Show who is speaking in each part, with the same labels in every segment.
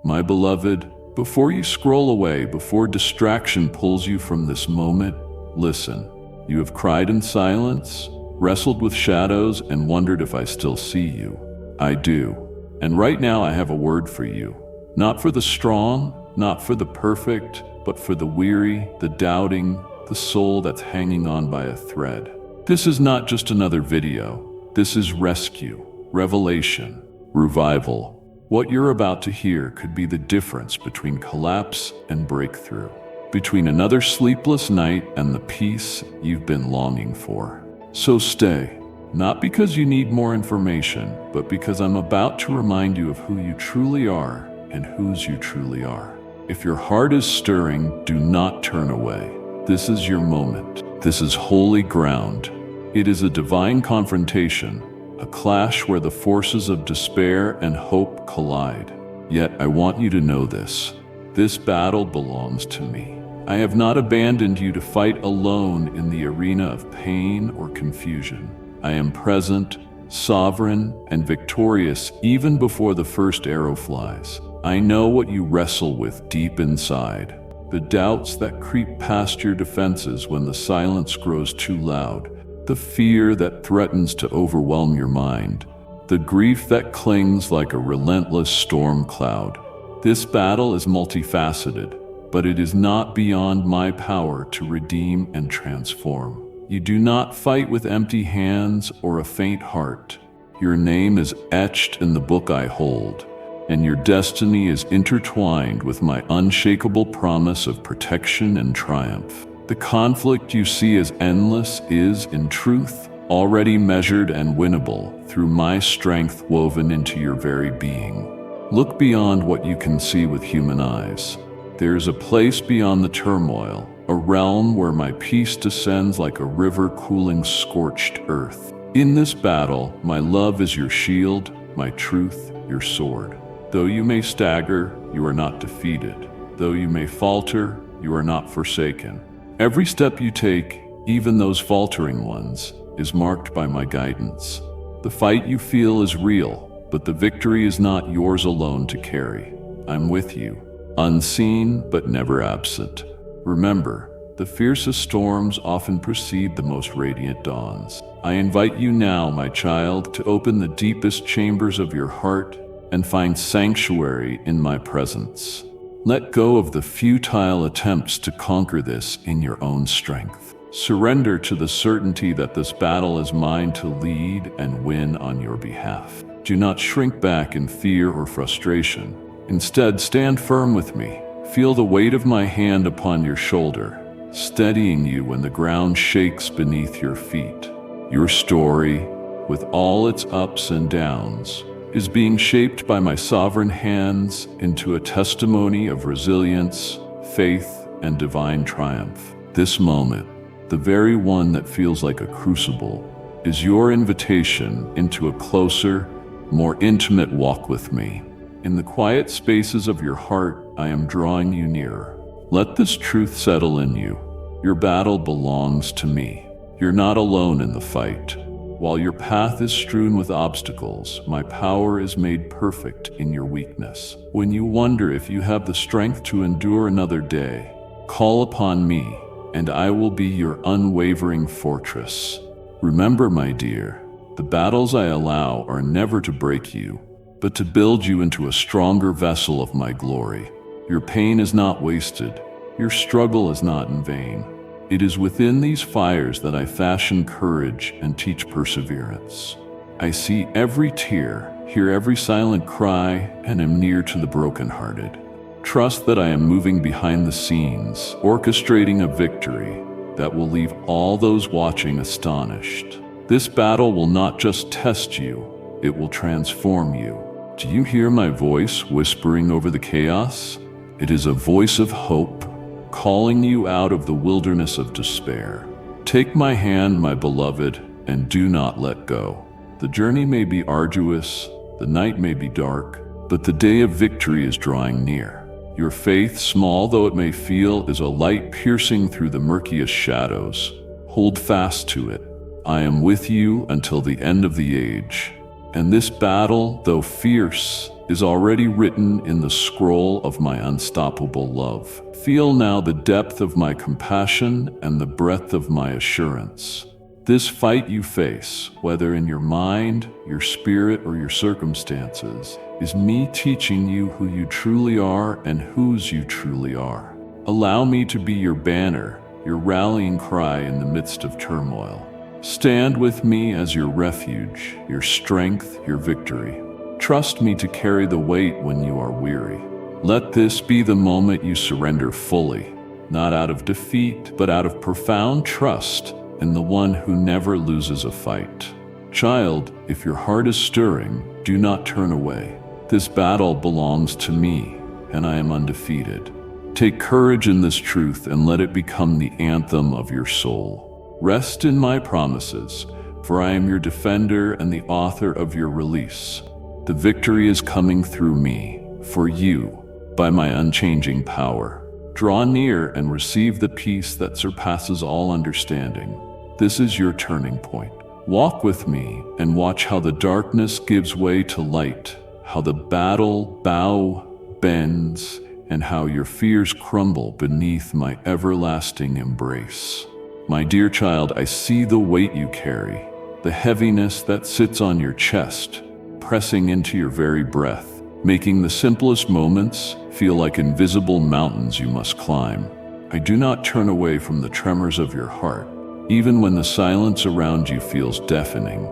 Speaker 1: My beloved, before you scroll away, before distraction pulls you from this moment, listen. You have cried in silence, wrestled with shadows, and wondered if I still see you. I do. And right now I have a word for you. Not for the strong, not for the perfect, but for the weary, the doubting, the soul that's hanging on by a thread. This is not just another video. This is rescue, revelation, revival. What you're about to hear could be the difference between collapse and breakthrough, between another sleepless night and the peace you've been longing for. So stay, not because you need more information, but because I'm about to remind you of who you truly are and whose you truly are. If your heart is stirring, do not turn away. This is your moment. This is holy ground. It is a divine confrontation, a clash where the forces of despair and hope collide. Yet I want you to know this. This battle belongs to me. I have not abandoned you to fight alone in the arena of pain or confusion. I am present, sovereign, and victorious even before the first arrow flies. I know what you wrestle with deep inside. The doubts that creep past your defenses when the silence grows too loud. The fear that threatens to overwhelm your mind. The grief that clings like a relentless storm cloud. This battle is multifaceted, but it is not beyond my power to redeem and transform. You do not fight with empty hands or a faint heart. Your name is etched in the book I hold, and your destiny is intertwined with my unshakable promise of protection and triumph. The conflict you see as endless is, in truth, already measured and winnable through my strength woven into your very being. Look beyond what you can see with human eyes. There is a place beyond the turmoil, a realm where my peace descends like a river cooling scorched earth. In this battle, my love is your shield, my truth, your sword. Though you may stagger, you are not defeated. Though you may falter, you are not forsaken. Every step you take, even those faltering ones, is marked by my guidance. The fight you feel is real, but the victory is not yours alone to carry. I'm with you, unseen but never absent. Remember, the fiercest storms often precede the most radiant dawns. I invite you now, my child, to open the deepest chambers of your heart and find sanctuary in my presence. Let go of the futile attempts to conquer this in your own strength. Surrender to the certainty that this battle is mine to lead and win on your behalf. Do not shrink back in fear or frustration. Instead, stand firm with me. Feel the weight of my hand upon your shoulder, steadying you when the ground shakes beneath your feet. Your story, with all its ups and downs, is being shaped by my sovereign hands into a testimony of resilience, faith, and divine triumph. This moment, the very one that feels like a crucible, is your invitation into a closer, more intimate walk with me. In the quiet spaces of your heart, I am drawing you nearer. Let this truth settle in you. Your battle belongs to me. You're not alone in the fight. While your path is strewn with obstacles, my power is made perfect in your weakness. When you wonder if you have the strength to endure another day, call upon me, and I will be your unwavering fortress. Remember, my dear, the battles I allow are never to break you, but to build you into a stronger vessel of my glory. Your pain is not wasted. Your struggle is not in vain. It is within these fires that I fashion courage and teach perseverance. I see every tear, hear every silent cry, and am near to the brokenhearted. Trust that I am moving behind the scenes, orchestrating a victory that will leave all those watching astonished. This battle will not just test you, it will transform you. Do you hear my voice whispering over the chaos? It is a voice of hope, calling you out of the wilderness of despair. Take my hand, my beloved, and do not let go. The journey may be arduous, the night may be dark, but the day of victory is drawing near. Your faith, small though it may feel, is a light piercing through the murkiest shadows. Hold fast to it. I am with you until the end of the age. And this battle, though fierce, is already written in the scroll of my unstoppable love. Feel now the depth of my compassion and the breadth of my assurance. This fight you face, whether in your mind, your spirit, or your circumstances, is me teaching you who you truly are and whose you truly are. Allow me to be your banner, your rallying cry in the midst of turmoil. Stand with me as your refuge, your strength, your victory. Trust me to carry the weight when you are weary. Let this be the moment you surrender fully, not out of defeat, but out of profound trust in the one who never loses a fight. Child, if your heart is stirring, do not turn away. This battle belongs to me, and I am undefeated. Take courage in this truth and let it become the anthem of your soul. Rest in my promises, for I am your defender and the author of your release. The victory is coming through me, for you, by my unchanging power. Draw near and receive the peace that surpasses all understanding. This is your turning point. Walk with me and watch how the darkness gives way to light, how the battle bow bends, and how your fears crumble beneath my everlasting embrace. My dear child, I see the weight you carry, the heaviness that sits on your chest, pressing into your very breath, making the simplest moments feel like invisible mountains you must climb. I do not turn away from the tremors of your heart, even when the silence around you feels deafening.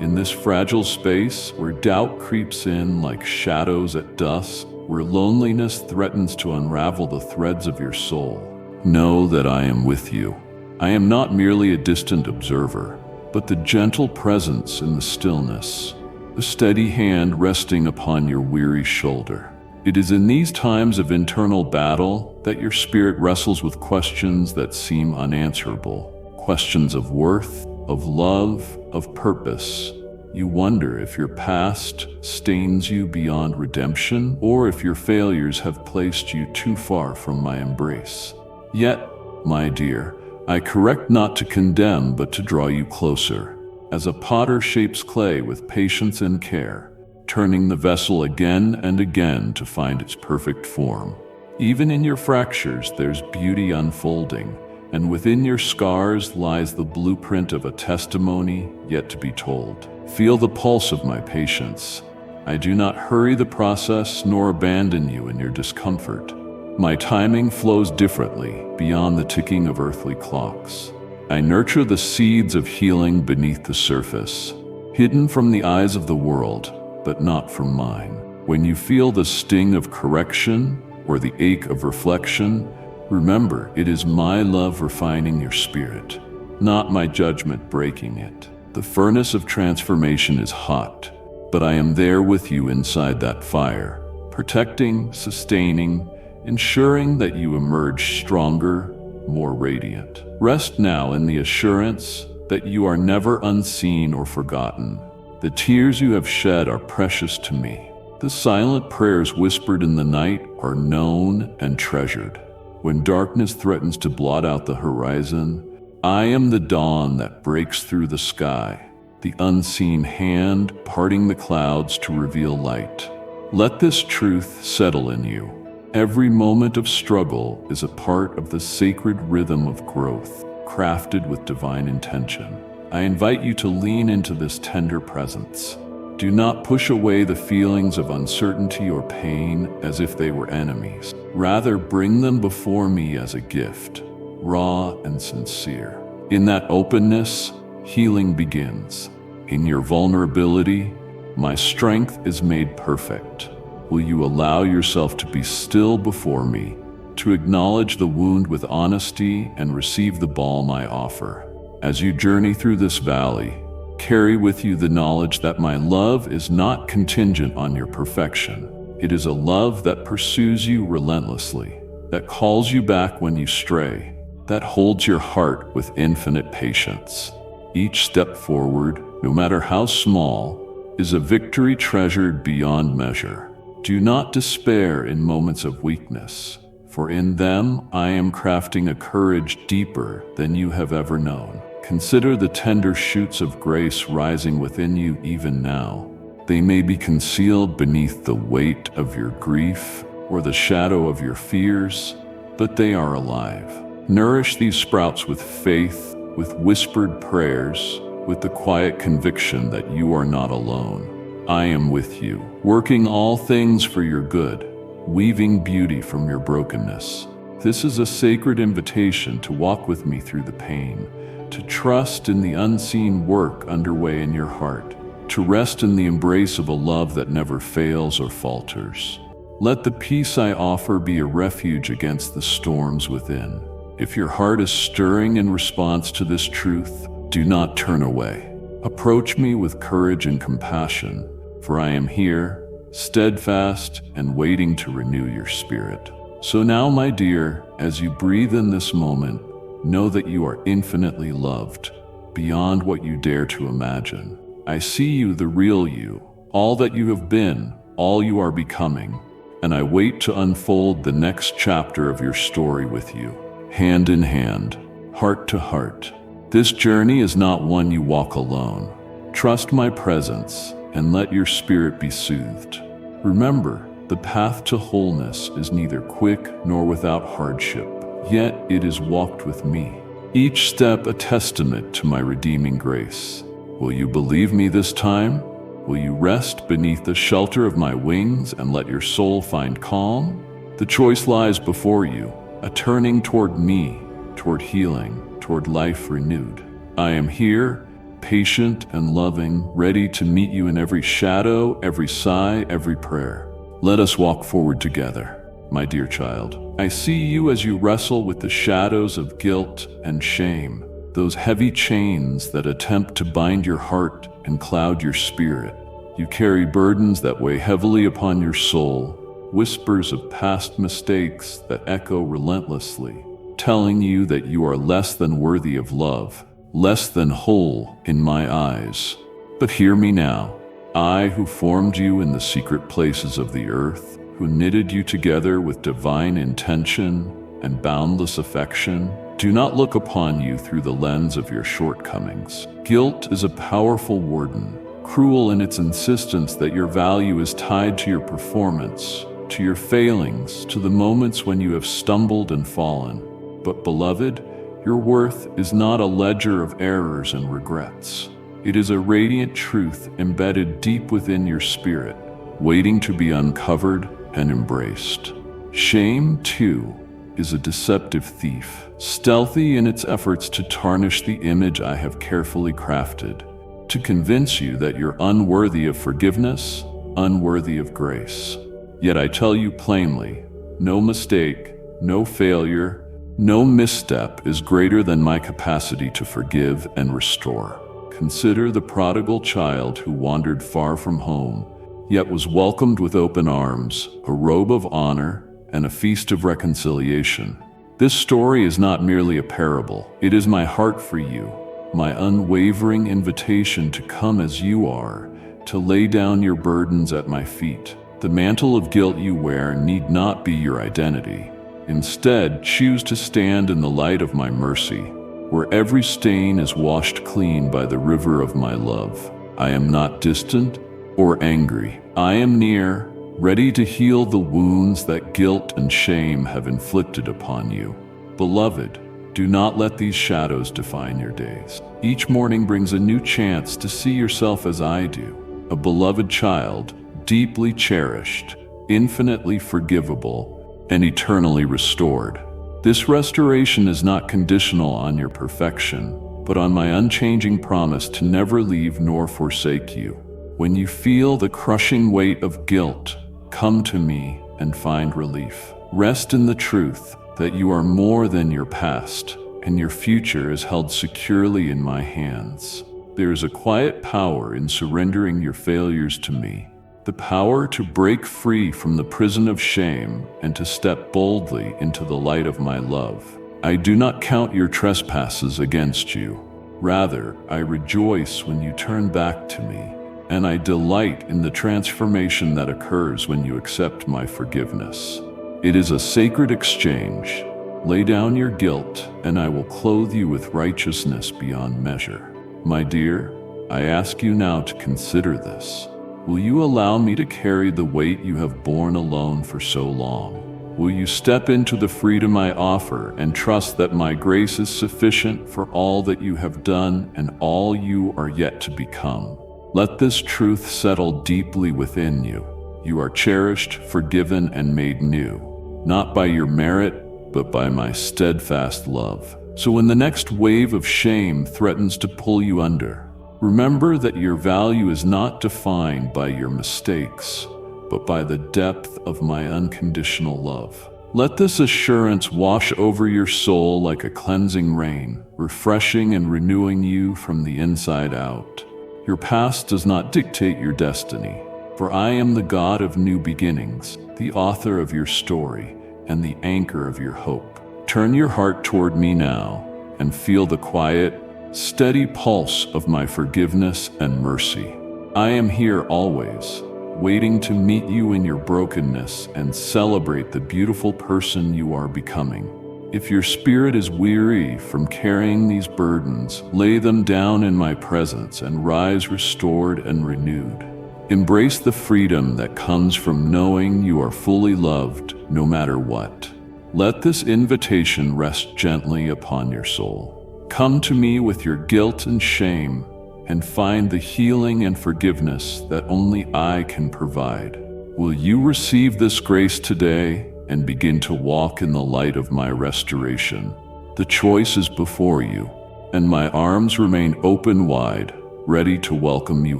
Speaker 1: In this fragile space, where doubt creeps in like shadows at dusk, where loneliness threatens to unravel the threads of your soul, know that I am with you. I am not merely a distant observer, but the gentle presence in the stillness, the steady hand resting upon your weary shoulder. It is in these times of internal battle that your spirit wrestles with questions that seem unanswerable. Questions of worth, of love, of purpose. You wonder if your past stains you beyond redemption, or if your failures have placed you too far from my embrace. Yet, my dear, I correct not to condemn, but to draw you closer, as a potter shapes clay with patience and care, turning the vessel again and again to find its perfect form. Even in your fractures, there's beauty unfolding, and within your scars lies the blueprint of a testimony yet to be told. Feel the pulse of my patience. I do not hurry the process nor abandon you in your discomfort. My timing flows differently, beyond the ticking of earthly clocks. I nurture the seeds of healing beneath the surface, hidden from the eyes of the world, but not from mine. When you feel the sting of correction or the ache of reflection, remember, it is my love refining your spirit, not my judgment breaking it. The furnace of transformation is hot, but I am there with you inside that fire, protecting, sustaining, ensuring that you emerge stronger, more radiant. Rest now in the assurance that you are never unseen or forgotten. The tears you have shed are precious to me. The silent prayers whispered in the night are known and treasured. When darkness threatens to blot out the horizon, I am the dawn that breaks through the sky, the unseen hand parting the clouds to reveal light. Let this truth settle in you. Every moment of struggle is a part of the sacred rhythm of growth, crafted with divine intention. I invite you to lean into this tender presence. Do not push away the feelings of uncertainty or pain as if they were enemies. Rather, bring them before me as a gift, raw and sincere. In that openness, healing begins. In your vulnerability, my strength is made perfect. Will you allow yourself to be still before me, to acknowledge the wound with honesty and receive the balm I offer? As you journey through this valley, carry with you the knowledge that my love is not contingent on your perfection. It is a love that pursues you relentlessly, that calls you back when you stray, that holds your heart with infinite patience. Each step forward, no matter how small, is a victory treasured beyond measure. Do not despair in moments of weakness, for in them I am crafting a courage deeper than you have ever known. Consider the tender shoots of grace rising within you even now. They may be concealed beneath the weight of your grief or the shadow of your fears, but they are alive. Nourish these sprouts with faith, with whispered prayers, with the quiet conviction that you are not alone. I am with you, working all things for your good, weaving beauty from your brokenness. This is a sacred invitation to walk with me through the pain, to trust in the unseen work underway in your heart, to rest in the embrace of a love that never fails or falters. Let the peace I offer be a refuge against the storms within. If your heart is stirring in response to this truth, do not turn away. Approach me with courage and compassion, for I am here, steadfast and waiting to renew your spirit. So now, my dear, as you breathe in this moment, know that you are infinitely loved, beyond what you dare to imagine. I see you, the real you, all that you have been, all you are becoming, and I wait to unfold the next chapter of your story with you, hand in hand, heart to heart. This journey is not one you walk alone. Trust my presence and let your spirit be soothed. Remember, the path to wholeness is neither quick nor without hardship, yet it is walked with me, each step a testament to my redeeming grace. Will you believe me this time? Will you rest beneath the shelter of my wings and let your soul find calm? The choice lies before you, a turning toward me, toward healing, toward life renewed. I am here, patient and loving, ready to meet you in every shadow, every sigh, every prayer. Let us walk forward together, my dear child. I see you as you wrestle with the shadows of guilt and shame, those heavy chains that attempt to bind your heart and cloud your spirit. You carry burdens that weigh heavily upon your soul, whispers of past mistakes that echo relentlessly, telling you that you are less than worthy of love, less than whole in my eyes. But hear me now. I, who formed you in the secret places of the earth, who knitted you together with divine intention and boundless affection, do not look upon you through the lens of your shortcomings. Guilt is a powerful warden, cruel in its insistence that your value is tied to your performance, to your failings, to the moments when you have stumbled and fallen. But beloved, your worth is not a ledger of errors and regrets. It is a radiant truth embedded deep within your spirit, waiting to be uncovered and embraced. Shame, too, is a deceptive thief, stealthy in its efforts to tarnish the image I have carefully crafted, to convince you that you're unworthy of forgiveness, unworthy of grace. Yet I tell you plainly, no mistake, no failure, no misstep is greater than my capacity to forgive and restore. Consider the prodigal child who wandered far from home, yet was welcomed with open arms, a robe of honor, and a feast of reconciliation. This story is not merely a parable. It is my heart for you, my unwavering invitation to come as you are, to lay down your burdens at my feet. The mantle of guilt you wear need not be your identity. Instead, choose to stand in the light of my mercy, where every stain is washed clean by the river of my love. I am not distant or angry. I am near, ready to heal the wounds that guilt and shame have inflicted upon you. Beloved, do not let these shadows define your days. Each morning brings a new chance to see yourself as I do, a beloved child, deeply cherished, infinitely forgivable, and eternally restored. This restoration is not conditional on your perfection, but on my unchanging promise to never leave nor forsake you. When you feel the crushing weight of guilt, come to me and find relief. Rest in the truth that you are more than your past, and your future is held securely in my hands. There is a quiet power in surrendering your failures to me, the power to break free from the prison of shame and to step boldly into the light of my love. I do not count your trespasses against you. Rather, I rejoice when you turn back to me, and I delight in the transformation that occurs when you accept my forgiveness. It is a sacred exchange. Lay down your guilt, and I will clothe you with righteousness beyond measure. My dear, I ask you now to consider this. Will you allow me to carry the weight you have borne alone for so long? Will you step into the freedom I offer and trust that my grace is sufficient for all that you have done and all you are yet to become? Let this truth settle deeply within you. You are cherished, forgiven, and made new, not by your merit, but by my steadfast love. So when the next wave of shame threatens to pull you under, remember that your value is not defined by your mistakes, but by the depth of my unconditional love. Let this assurance wash over your soul like a cleansing rain, refreshing and renewing you from the inside out. Your past does not dictate your destiny, for I am the God of new beginnings, the author of your story, and the anchor of your hope. Turn your heart toward me now, and feel the quiet, steady pulse of my forgiveness and mercy. I am here always, waiting to meet you in your brokenness and celebrate the beautiful person you are becoming. If your spirit is weary from carrying these burdens, lay them down in my presence and rise restored and renewed. Embrace the freedom that comes from knowing you are fully loved no matter what. Let this invitation rest gently upon your soul. Come to me with your guilt and shame, and find the healing and forgiveness that only I can provide. Will you receive this grace today and begin to walk in the light of my restoration? The choice is before you, and my arms remain open wide, ready to welcome you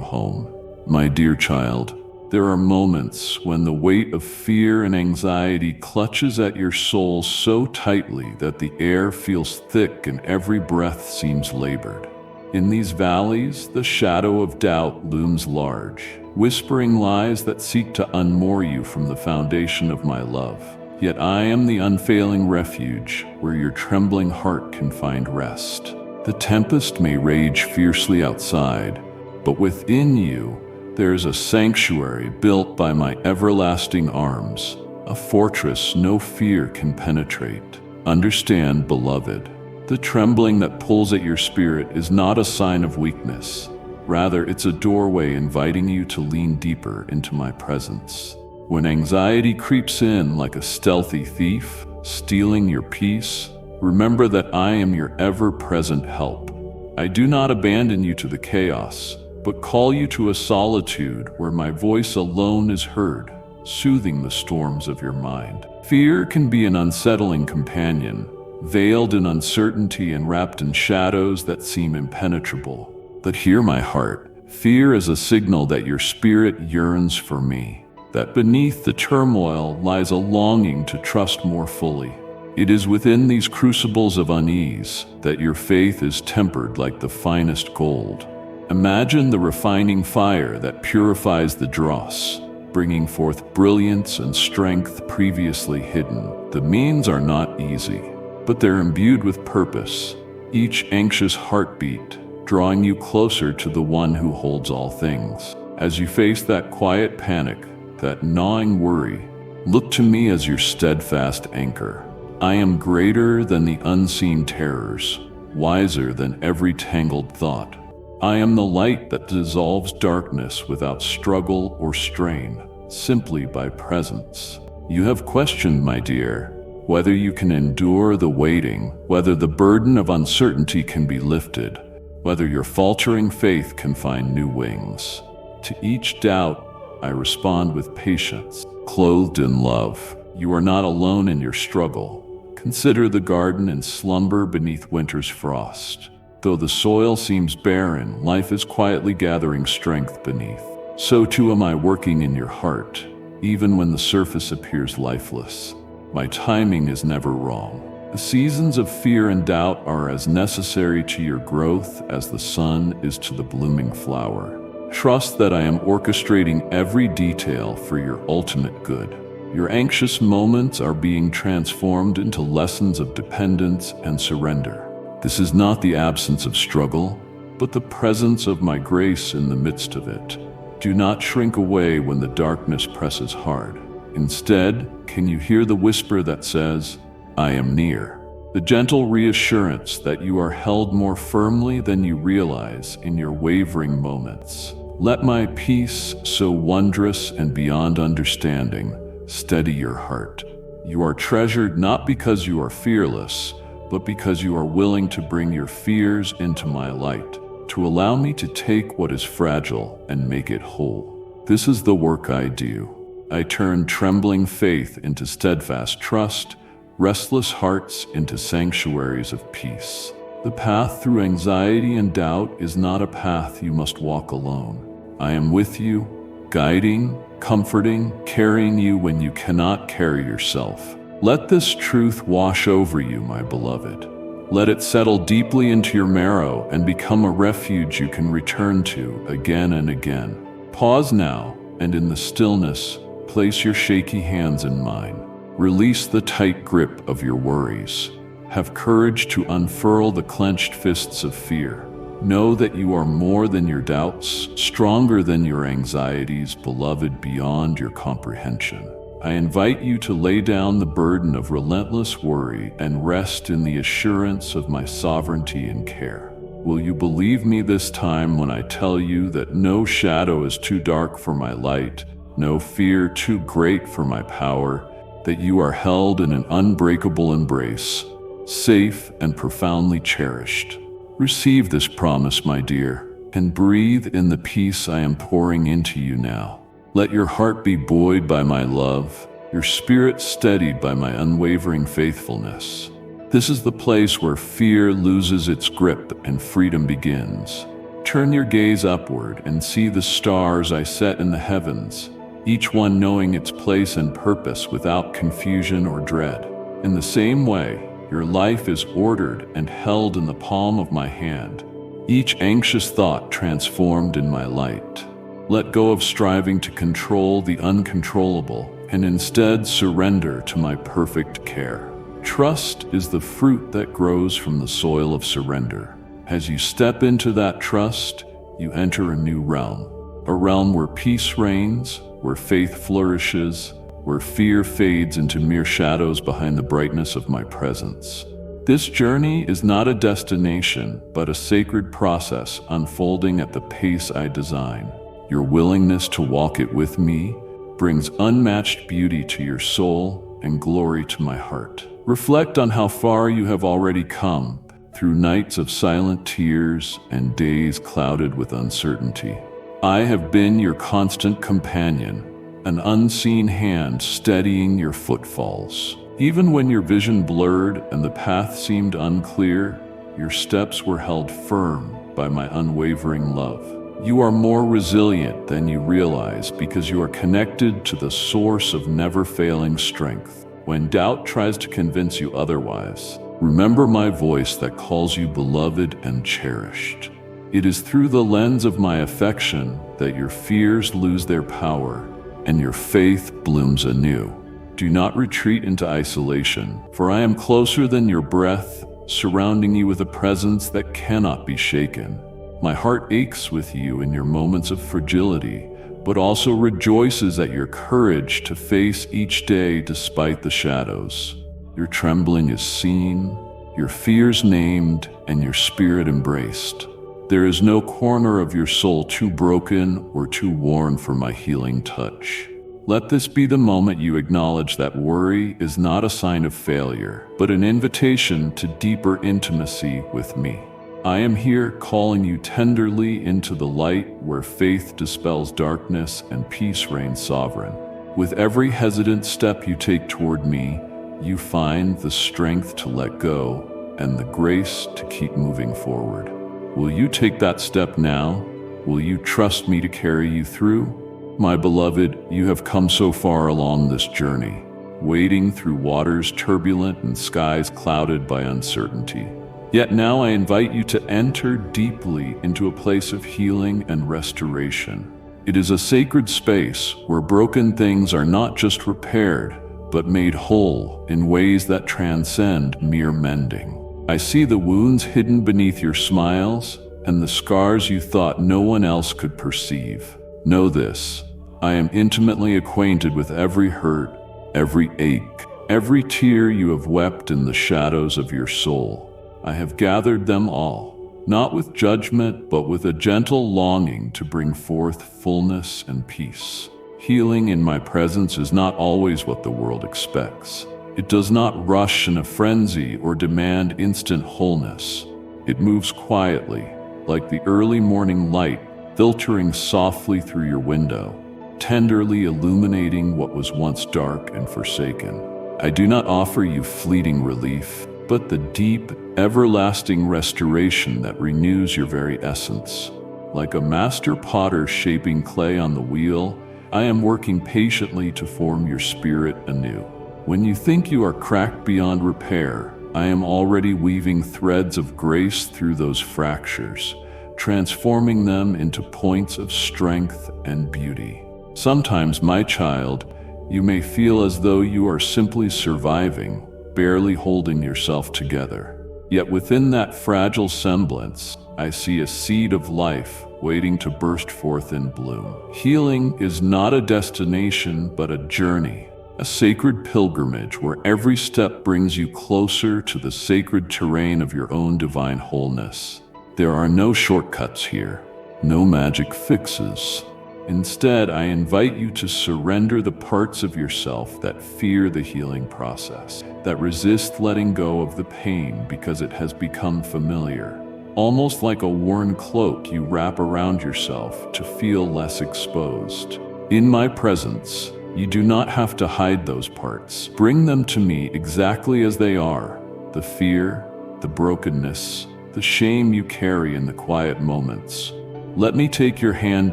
Speaker 1: home. My dear child, there are moments when the weight of fear and anxiety clutches at your soul so tightly that the air feels thick and every breath seems labored. In these valleys, the shadow of doubt looms large, whispering lies that seek to unmoor you from the foundation of my love. Yet I am the unfailing refuge where your trembling heart can find rest. The tempest may rage fiercely outside, but within you there is a sanctuary built by my everlasting arms, a fortress no fear can penetrate. Understand, beloved, the trembling that pulls at your spirit is not a sign of weakness. Rather, it's a doorway inviting you to lean deeper into my presence. When anxiety creeps in like a stealthy thief, stealing your peace, remember that I am your ever-present help. I do not abandon you to the chaos, but call you to a solitude where my voice alone is heard, soothing the storms of your mind. Fear can be an unsettling companion, veiled in uncertainty and wrapped in shadows that seem impenetrable. But hear my heart. Fear is a signal that your spirit yearns for me, that beneath the turmoil lies a longing to trust more fully. It is within these crucibles of unease that your faith is tempered like the finest gold. Imagine the refining fire that purifies the dross, bringing forth brilliance and strength previously hidden. The means are not easy, but they're imbued with purpose, each anxious heartbeat drawing you closer to the one who holds all things. As you face that quiet panic, that gnawing worry, look to me as your steadfast anchor. I am greater than the unseen terrors, wiser than every tangled thought. I am the light that dissolves darkness without struggle or strain, simply by presence. You have questioned, my dear, whether you can endure the waiting, whether the burden of uncertainty can be lifted, whether your faltering faith can find new wings. To each doubt, I respond with patience, clothed in love. You are not alone in your struggle. Consider the garden in slumber beneath winter's frost. Though the soil seems barren, life is quietly gathering strength beneath. So too am I working in your heart, even when the surface appears lifeless. My timing is never wrong. The seasons of fear and doubt are as necessary to your growth as the sun is to the blooming flower. Trust that I am orchestrating every detail for your ultimate good. Your anxious moments are being transformed into lessons of dependence and surrender. This is not the absence of struggle, but the presence of my grace in the midst of it. Do not shrink away when the darkness presses hard. Instead, can you hear the whisper that says, I am near? The gentle reassurance that you are held more firmly than you realize in your wavering moments. Let my peace, so wondrous and beyond understanding, steady your heart. You are treasured not because you are fearless, but because you are willing to bring your fears into my light, to allow me to take what is fragile and make it whole. This is the work I do. I turn trembling faith into steadfast trust, restless hearts into sanctuaries of peace. The path through anxiety and doubt is not a path you must walk alone. I am with you, guiding, comforting, carrying you when you cannot carry yourself. Let this truth wash over you, my beloved. Let it settle deeply into your marrow and become a refuge you can return to again and again. Pause now, and in the stillness, place your shaky hands in mine. Release the tight grip of your worries. Have courage to unfurl the clenched fists of fear. Know that you are more than your doubts, stronger than your anxieties, beloved beyond your comprehension. I invite you to lay down the burden of relentless worry and rest in the assurance of my sovereignty and care. Will you believe me this time when I tell you that no shadow is too dark for my light, no fear too great for my power, that you are held in an unbreakable embrace, safe and profoundly cherished? Receive this promise, my dear, and breathe in the peace I am pouring into you now. Let your heart be buoyed by my love, your spirit steadied by my unwavering faithfulness. This is the place where fear loses its grip and freedom begins. Turn your gaze upward and see the stars I set in the heavens, each one knowing its place and purpose without confusion or dread. In the same way, your life is ordered and held in the palm of my hand, each anxious thought transformed in my light. Let go of striving to control the uncontrollable and instead surrender to my perfect care. Trust is the fruit that grows from the soil of surrender. As you step into that trust, you enter a new realm, a realm where peace reigns, where faith flourishes, where fear fades into mere shadows behind the brightness of my presence. This journey is not a destination, but a sacred process unfolding at the pace I design. Your willingness to walk it with me brings unmatched beauty to your soul and glory to my heart. Reflect on how far you have already come, through nights of silent tears and days clouded with uncertainty. I have been your constant companion, an unseen hand steadying your footfalls. Even when your vision blurred and the path seemed unclear, your steps were held firm by my unwavering love. You are more resilient than you realize because you are connected to the source of never-failing strength. When doubt tries to convince you otherwise, remember my voice that calls you beloved and cherished. It is through the lens of my affection that your fears lose their power and your faith blooms anew. Do not retreat into isolation, for I am closer than your breath, surrounding you with a presence that cannot be shaken. My heart aches with you in your moments of fragility, but also rejoices at your courage to face each day despite the shadows. Your trembling is seen, your fears named, and your spirit embraced. There is no corner of your soul too broken or too worn for my healing touch. Let this be the moment you acknowledge that worry is not a sign of failure, but an invitation to deeper intimacy with me. I am here calling you tenderly into the light where faith dispels darkness and peace reigns sovereign. With every hesitant step you take toward me, you find the strength to let go and the grace to keep moving forward. Will you take that step now? Will you trust me to carry you through? My beloved, you have come so far along this journey, wading through waters turbulent and skies clouded by uncertainty. Yet now I invite you to enter deeply into a place of healing and restoration. It is a sacred space where broken things are not just repaired, but made whole in ways that transcend mere mending. I see the wounds hidden beneath your smiles and the scars you thought no one else could perceive. Know this, I am intimately acquainted with every hurt, every ache, every tear you have wept in the shadows of your soul. I have gathered them all, not with judgment, but with a gentle longing to bring forth fullness and peace. Healing in my presence is not always what the world expects. It does not rush in a frenzy or demand instant wholeness. It moves quietly, like the early morning light filtering softly through your window, tenderly illuminating what was once dark and forsaken. I do not offer you fleeting relief, but the deep, everlasting restoration that renews your very essence. Like a master potter shaping clay on the wheel, I am working patiently to form your spirit anew. When you think you are cracked beyond repair, I am already weaving threads of grace through those fractures, transforming them into points of strength and beauty. Sometimes, my child, you may feel as though you are simply surviving, barely holding yourself together. Yet within that fragile semblance, I see a seed of life waiting to burst forth in bloom. Healing is not a destination, but a journey, a sacred pilgrimage where every step brings you closer to the sacred terrain of your own divine wholeness. There are no shortcuts here, no magic fixes. Instead, I invite you to surrender the parts of yourself that fear the healing process, that resist letting go of the pain because it has become familiar. Almost like a worn cloak you wrap around yourself to feel less exposed. In my presence, you do not have to hide those parts. Bring them to me exactly as they are: the fear, the brokenness, the shame you carry in the quiet moments. Let me take your hand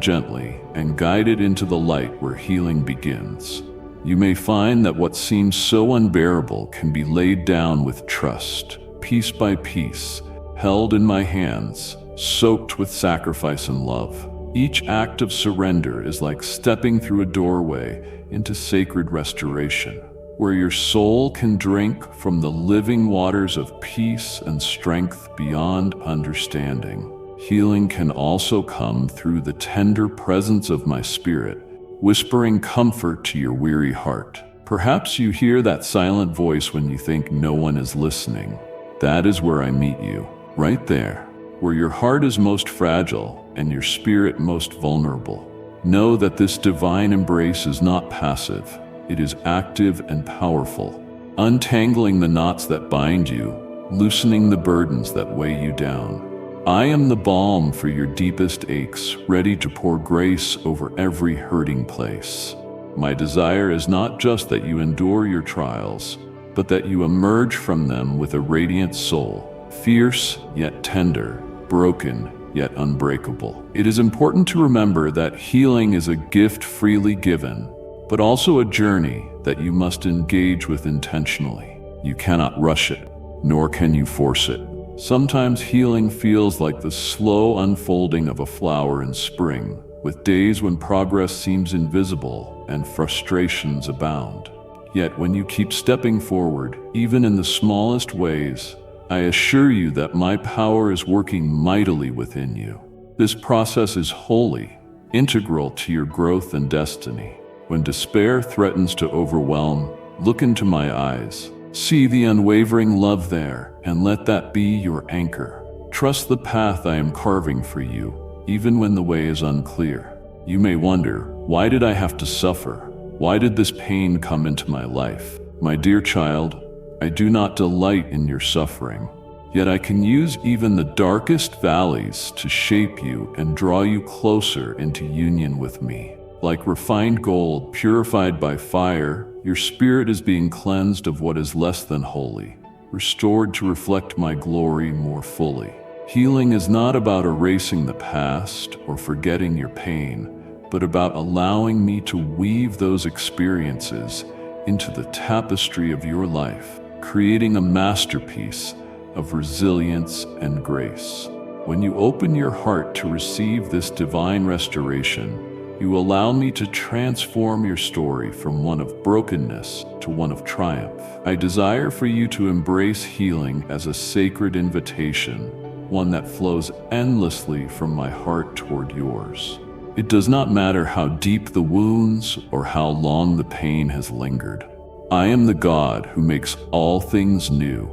Speaker 1: gently and guide it into the light where healing begins. You may find that what seems so unbearable can be laid down with trust, piece by piece, held in my hands, soaked with sacrifice and love. Each act of surrender is like stepping through a doorway into sacred restoration, where your soul can drink from the living waters of peace and strength beyond understanding. Healing can also come through the tender presence of my spirit, whispering comfort to your weary heart. Perhaps you hear that silent voice when you think no one is listening. That is where I meet you, right there, where your heart is most fragile and your spirit most vulnerable. Know that this divine embrace is not passive. It is active and powerful, untangling the knots that bind you, loosening the burdens that weigh you down. I am the balm for your deepest aches, ready to pour grace over every hurting place. My desire is not just that you endure your trials, but that you emerge from them with a radiant soul, fierce yet tender, broken yet unbreakable. It is important to remember that healing is a gift freely given, but also a journey that you must engage with intentionally. You cannot rush it, nor can you force it. Sometimes healing feels like the slow unfolding of a flower in spring, with days when progress seems invisible and frustrations abound. Yet when you keep stepping forward, even in the smallest ways, I assure you that my power is working mightily within you. This process is holy, integral to your growth and destiny. When despair threatens to overwhelm, look into my eyes. See the unwavering love there, and let that be your anchor. Trust the path I am carving for you, even when the way is unclear. You may wonder, why did I have to suffer? Why did this pain come into my life? My dear child, I do not delight in your suffering, yet I can use even the darkest valleys to shape you and draw you closer into union with me. Like refined gold purified by fire, your spirit is being cleansed of what is less than holy, restored to reflect my glory more fully. Healing is not about erasing the past or forgetting your pain, but about allowing me to weave those experiences into the tapestry of your life, creating a masterpiece of resilience and grace. When you open your heart to receive this divine restoration, you allow me to transform your story from one of brokenness to one of triumph. I desire for you to embrace healing as a sacred invitation, one that flows endlessly from my heart toward yours. It does not matter how deep the wounds or how long the pain has lingered. I am the God who makes all things new,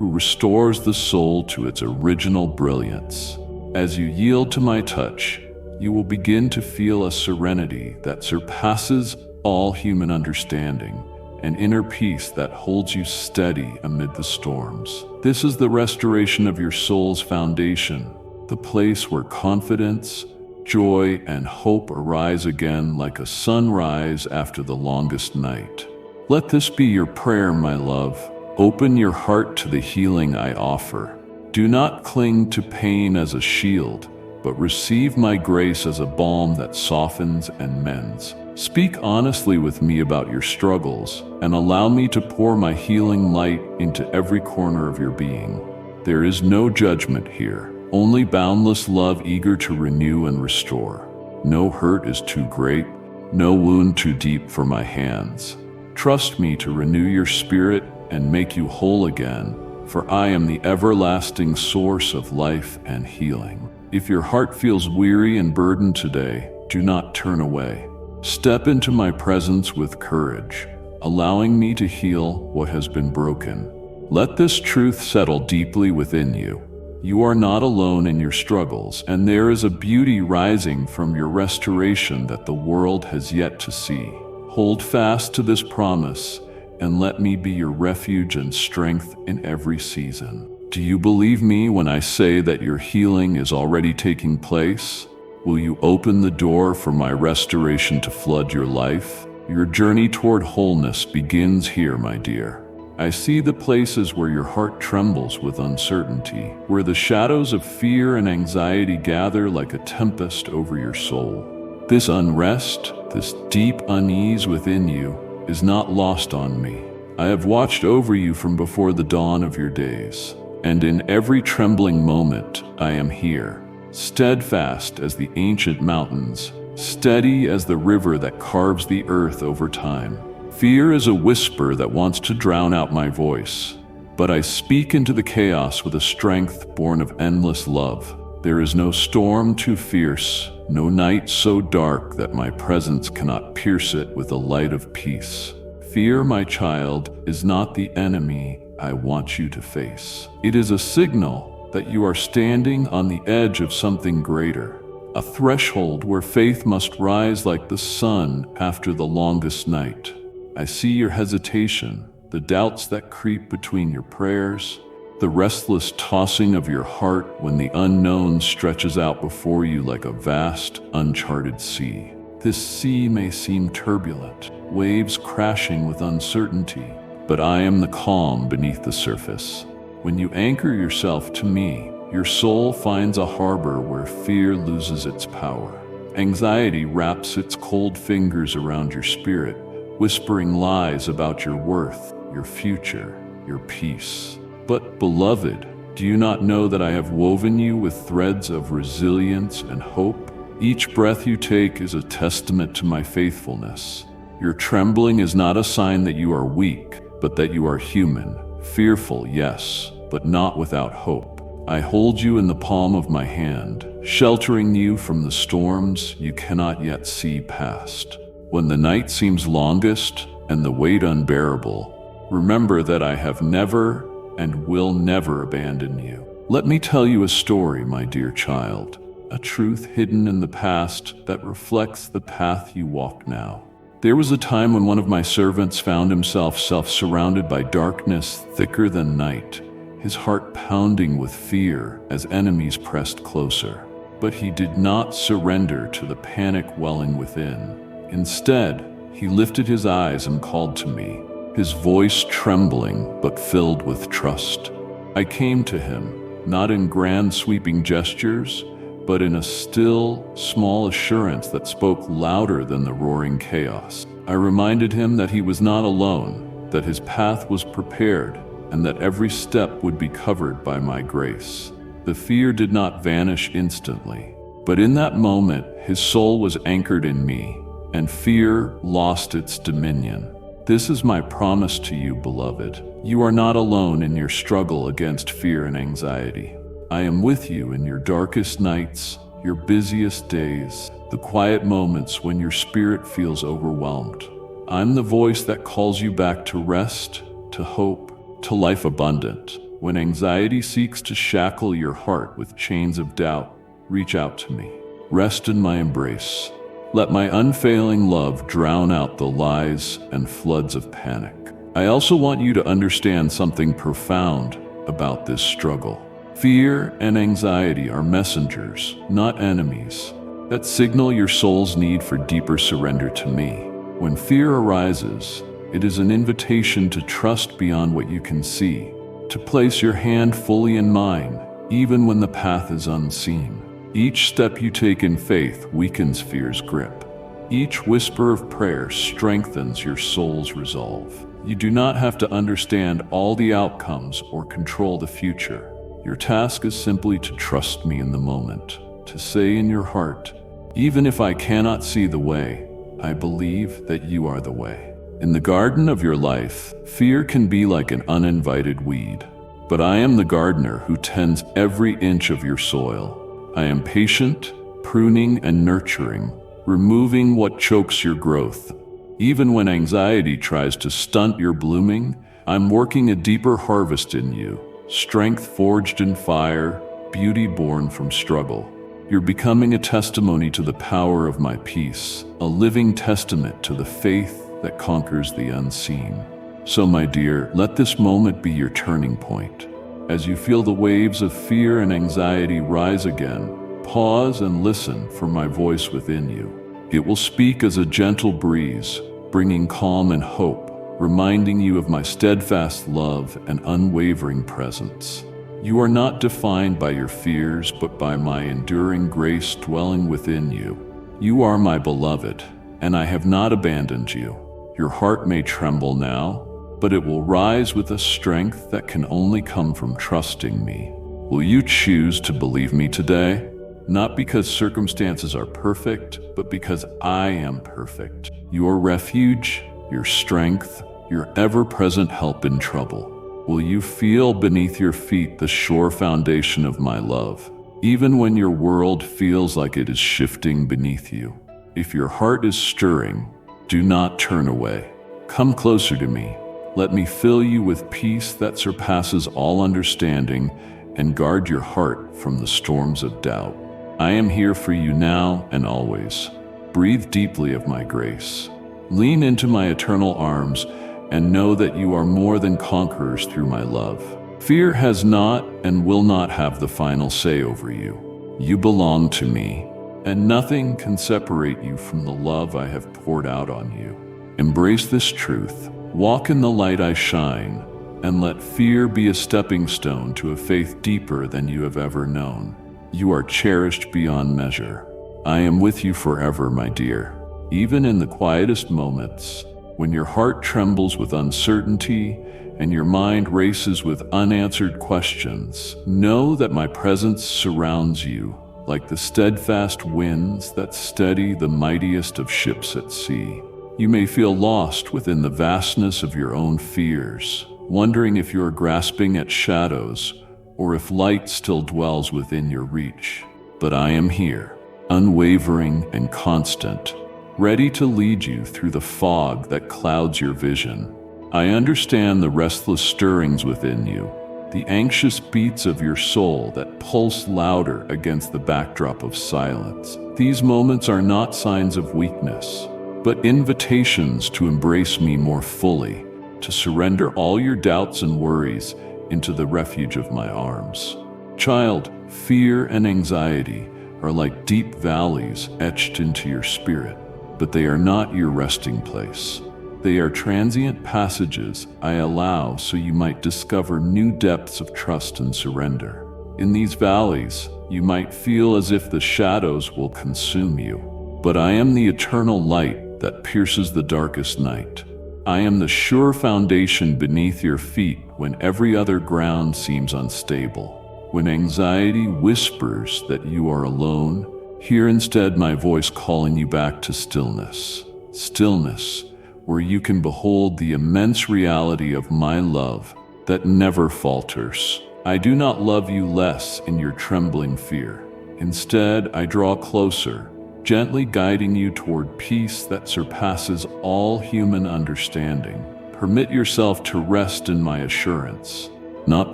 Speaker 1: who restores the soul to its original brilliance. As you yield to my touch, you will begin to feel a serenity that surpasses all human understanding, an inner peace that holds you steady amid the storms. This is the restoration of your soul's foundation, the place where confidence, joy, and hope arise again like a sunrise after the longest night. Let this be your prayer, my love. Open your heart to the healing I offer. Do not cling to pain as a shield, but receive my grace as a balm that softens and mends. Speak honestly with me about your struggles, and allow me to pour my healing light into every corner of your being. There is no judgment here, only boundless love eager to renew and restore. No hurt is too great, no wound too deep for my hands. Trust me to renew your spirit and make you whole again, for I am the everlasting source of life and healing. If your heart feels weary and burdened today, do not turn away. Step into my presence with courage, allowing me to heal what has been broken. Let this truth settle deeply within you. You are not alone in your struggles, and there is a beauty rising from your restoration that the world has yet to see. Hold fast to this promise, and let me be your refuge and strength in every season. Do you believe me when I say that your healing is already taking place? Will you open the door for my restoration to flood your life? Your journey toward wholeness begins here, my dear. I see the places where your heart trembles with uncertainty, where the shadows of fear and anxiety gather like a tempest over your soul. This unrest, this deep unease within you, is not lost on me. I have watched over you from before the dawn of your days, and in every trembling moment I am here, steadfast as the ancient mountains, steady as the river that carves the earth over time. Fear is a whisper that wants to drown out my voice, but I speak into the chaos with a strength born of endless love. There is no storm too fierce, no night so dark that my presence cannot pierce it with the light of peace. Fear, my child, is not the enemy I want you to face. It is a signal that you are standing on the edge of something greater, a threshold where faith must rise like the sun after the longest night. I see your hesitation, the doubts that creep between your prayers, the restless tossing of your heart when the unknown stretches out before you like a vast, uncharted sea. This sea may seem turbulent, waves crashing with uncertainty, but I am the calm beneath the surface. When you anchor yourself to me, your soul finds a harbor where fear loses its power. Anxiety wraps its cold fingers around your spirit, whispering lies about your worth, your future, your peace. But, beloved, do you not know that I have woven you with threads of resilience and hope? Each breath you take is a testament to my faithfulness. Your trembling is not a sign that you are weak, but that you are human. Fearful, yes, but not without hope. I hold you in the palm of my hand, sheltering you from the storms you cannot yet see past. When the night seems longest and the weight unbearable, remember that I have never and will never abandon you. Let me tell you a story, my dear child, a truth hidden in the past that reflects the path you walk now. There was a time when one of my servants found himself surrounded by darkness thicker than night, his heart pounding with fear as enemies pressed closer. But he did not surrender to the panic welling within. Instead, he lifted his eyes and called to me, his voice trembling but filled with trust. I came to him, not in grand sweeping gestures, but in a still, small assurance that spoke louder than the roaring chaos. I reminded him that he was not alone, that his path was prepared, and that every step would be covered by my grace. The fear did not vanish instantly, but in that moment, his soul was anchored in me, and fear lost its dominion. This is my promise to you, beloved. You are not alone in your struggle against fear and anxiety. I am with you in your darkest nights, your busiest days, the quiet moments when your spirit feels overwhelmed. I'm the voice that calls you back to rest, to hope, to life abundant. When anxiety seeks to shackle your heart with chains of doubt, reach out to me. Rest in my embrace. Let my unfailing love drown out the lies and floods of panic. I also want you to understand something profound about this struggle. Fear and anxiety are messengers, not enemies, that signal your soul's need for deeper surrender to me. When fear arises, it is an invitation to trust beyond what you can see, to place your hand fully in mine, even when the path is unseen. Each step you take in faith weakens fear's grip. Each whisper of prayer strengthens your soul's resolve. You do not have to understand all the outcomes or control the future. Your task is simply to trust me in the moment, to say in your heart, even if I cannot see the way, I believe that you are the way. In the garden of your life, fear can be like an uninvited weed, but I am the gardener who tends every inch of your soil. I am patient, pruning and nurturing, removing what chokes your growth. Even when anxiety tries to stunt your blooming, I'm working a deeper harvest in you, strength forged in fire, beauty born from struggle. You're becoming a testimony to the power of my peace, a living testament to the faith that conquers the unseen. So, my dear, let this moment be your turning point. As you feel the waves of fear and anxiety rise again, pause and listen for my voice within you. It will speak as a gentle breeze, bringing calm and hope, reminding you of my steadfast love and unwavering presence. You are not defined by your fears, but by my enduring grace dwelling within you. You are my beloved, and I have not abandoned you. Your heart may tremble now, but it will rise with a strength that can only come from trusting me. Will you choose to believe me today? Not because circumstances are perfect, but because I am perfect. Your refuge, your strength, your ever-present help in trouble. Will you feel beneath your feet the sure foundation of my love, even when your world feels like it is shifting beneath you? If your heart is stirring, do not turn away. Come closer to me. Let me fill you with peace that surpasses all understanding and guard your heart from the storms of doubt. I am here for you now and always. Breathe deeply of my grace. Lean into my eternal arms and know that you are more than conquerors through my love. Fear has not and will not have the final say over you. You belong to me, and nothing can separate you from the love I have poured out on you. Embrace this truth. Walk in the light I shine, and let fear be a stepping stone to a faith deeper than you have ever known. You are cherished beyond measure. I am with you forever, my dear. Even in the quietest moments, when your heart trembles with uncertainty and your mind races with unanswered questions, know that my presence surrounds you like the steadfast winds that steady the mightiest of ships at sea. You may feel lost within the vastness of your own fears, wondering if you are grasping at shadows or if light still dwells within your reach. But I am here, unwavering and constant, ready to lead you through the fog that clouds your vision. I understand the restless stirrings within you, the anxious beats of your soul that pulse louder against the backdrop of silence. These moments are not signs of weakness, but invitations to embrace me more fully, to surrender all your doubts and worries into the refuge of my arms. Child, fear and anxiety are like deep valleys etched into your spirit, but they are not your resting place. They are transient passages I allow so you might discover new depths of trust and surrender. In these valleys, you might feel as if the shadows will consume you, but I am the eternal light that pierces the darkest night. I am the sure foundation beneath your feet when every other ground seems unstable. When anxiety whispers that you are alone, hear instead my voice calling you back to stillness. Stillness, where you can behold the immense reality of my love that never falters. I do not love you less in your trembling fear. Instead, I draw closer, gently guiding you toward peace that surpasses all human understanding. Permit yourself to rest in my assurance. not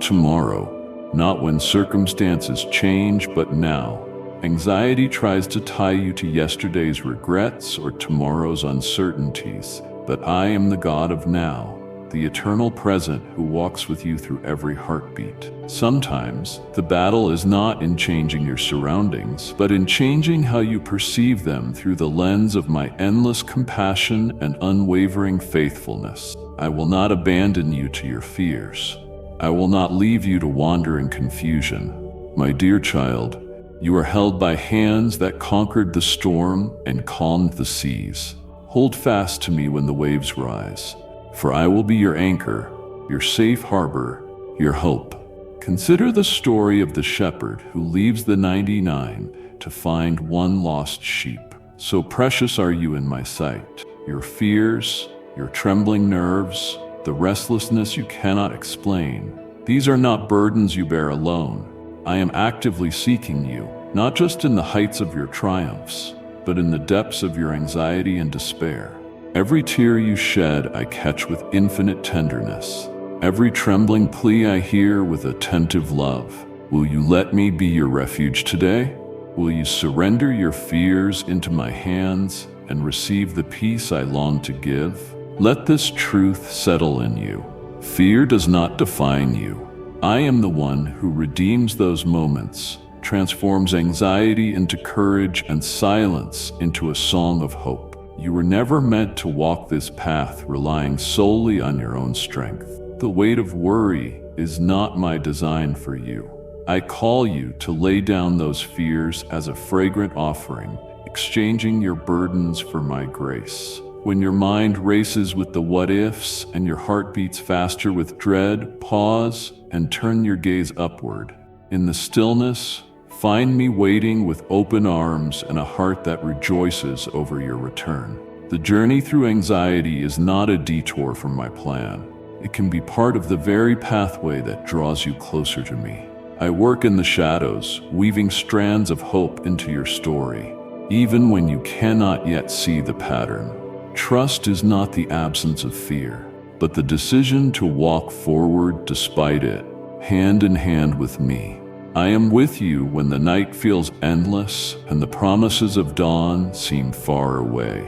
Speaker 1: tomorrow, not when circumstances change, but now. Anxiety tries to tie you to yesterday's regrets or tomorrow's uncertainties, but I am the God of now, the eternal present who walks with you through every heartbeat. Sometimes, the battle is not in changing your surroundings, but in changing how you perceive them through the lens of my endless compassion and unwavering faithfulness. I will not abandon you to your fears. I will not leave you to wander in confusion. My dear child, you are held by hands that conquered the storm and calmed the seas. Hold fast to me when the waves rise, for I will be your anchor, your safe harbor, your hope. Consider the story of the shepherd who leaves the 99 to find one lost sheep. So precious are you in my sight. Your fears, your trembling nerves, the restlessness you cannot explain, these are not burdens you bear alone. I am actively seeking you, not just in the heights of your triumphs, but in the depths of your anxiety and despair. Every tear you shed I catch with infinite tenderness. Every trembling plea I hear with attentive love. Will you let me be your refuge today? Will you surrender your fears into my hands and receive the peace I long to give? Let this truth settle in you. Fear does not define you. I am the one who redeems those moments, transforms anxiety into courage and silence into a song of hope. You were never meant to walk this path relying solely on your own strength. The weight of worry is not my design for you. I call you to lay down those fears as a fragrant offering, exchanging your burdens for my grace. When your mind races with the what-ifs and your heart beats faster with dread, pause and turn your gaze upward. In the stillness, find me waiting with open arms and a heart that rejoices over your return. The journey through anxiety is not a detour from my plan. It can be part of the very pathway that draws you closer to me. I work in the shadows, weaving strands of hope into your story, even when you cannot yet see the pattern. Trust is not the absence of fear, but the decision to walk forward despite it, hand in hand with me. I am with you when the night feels endless and the promises of dawn seem far away.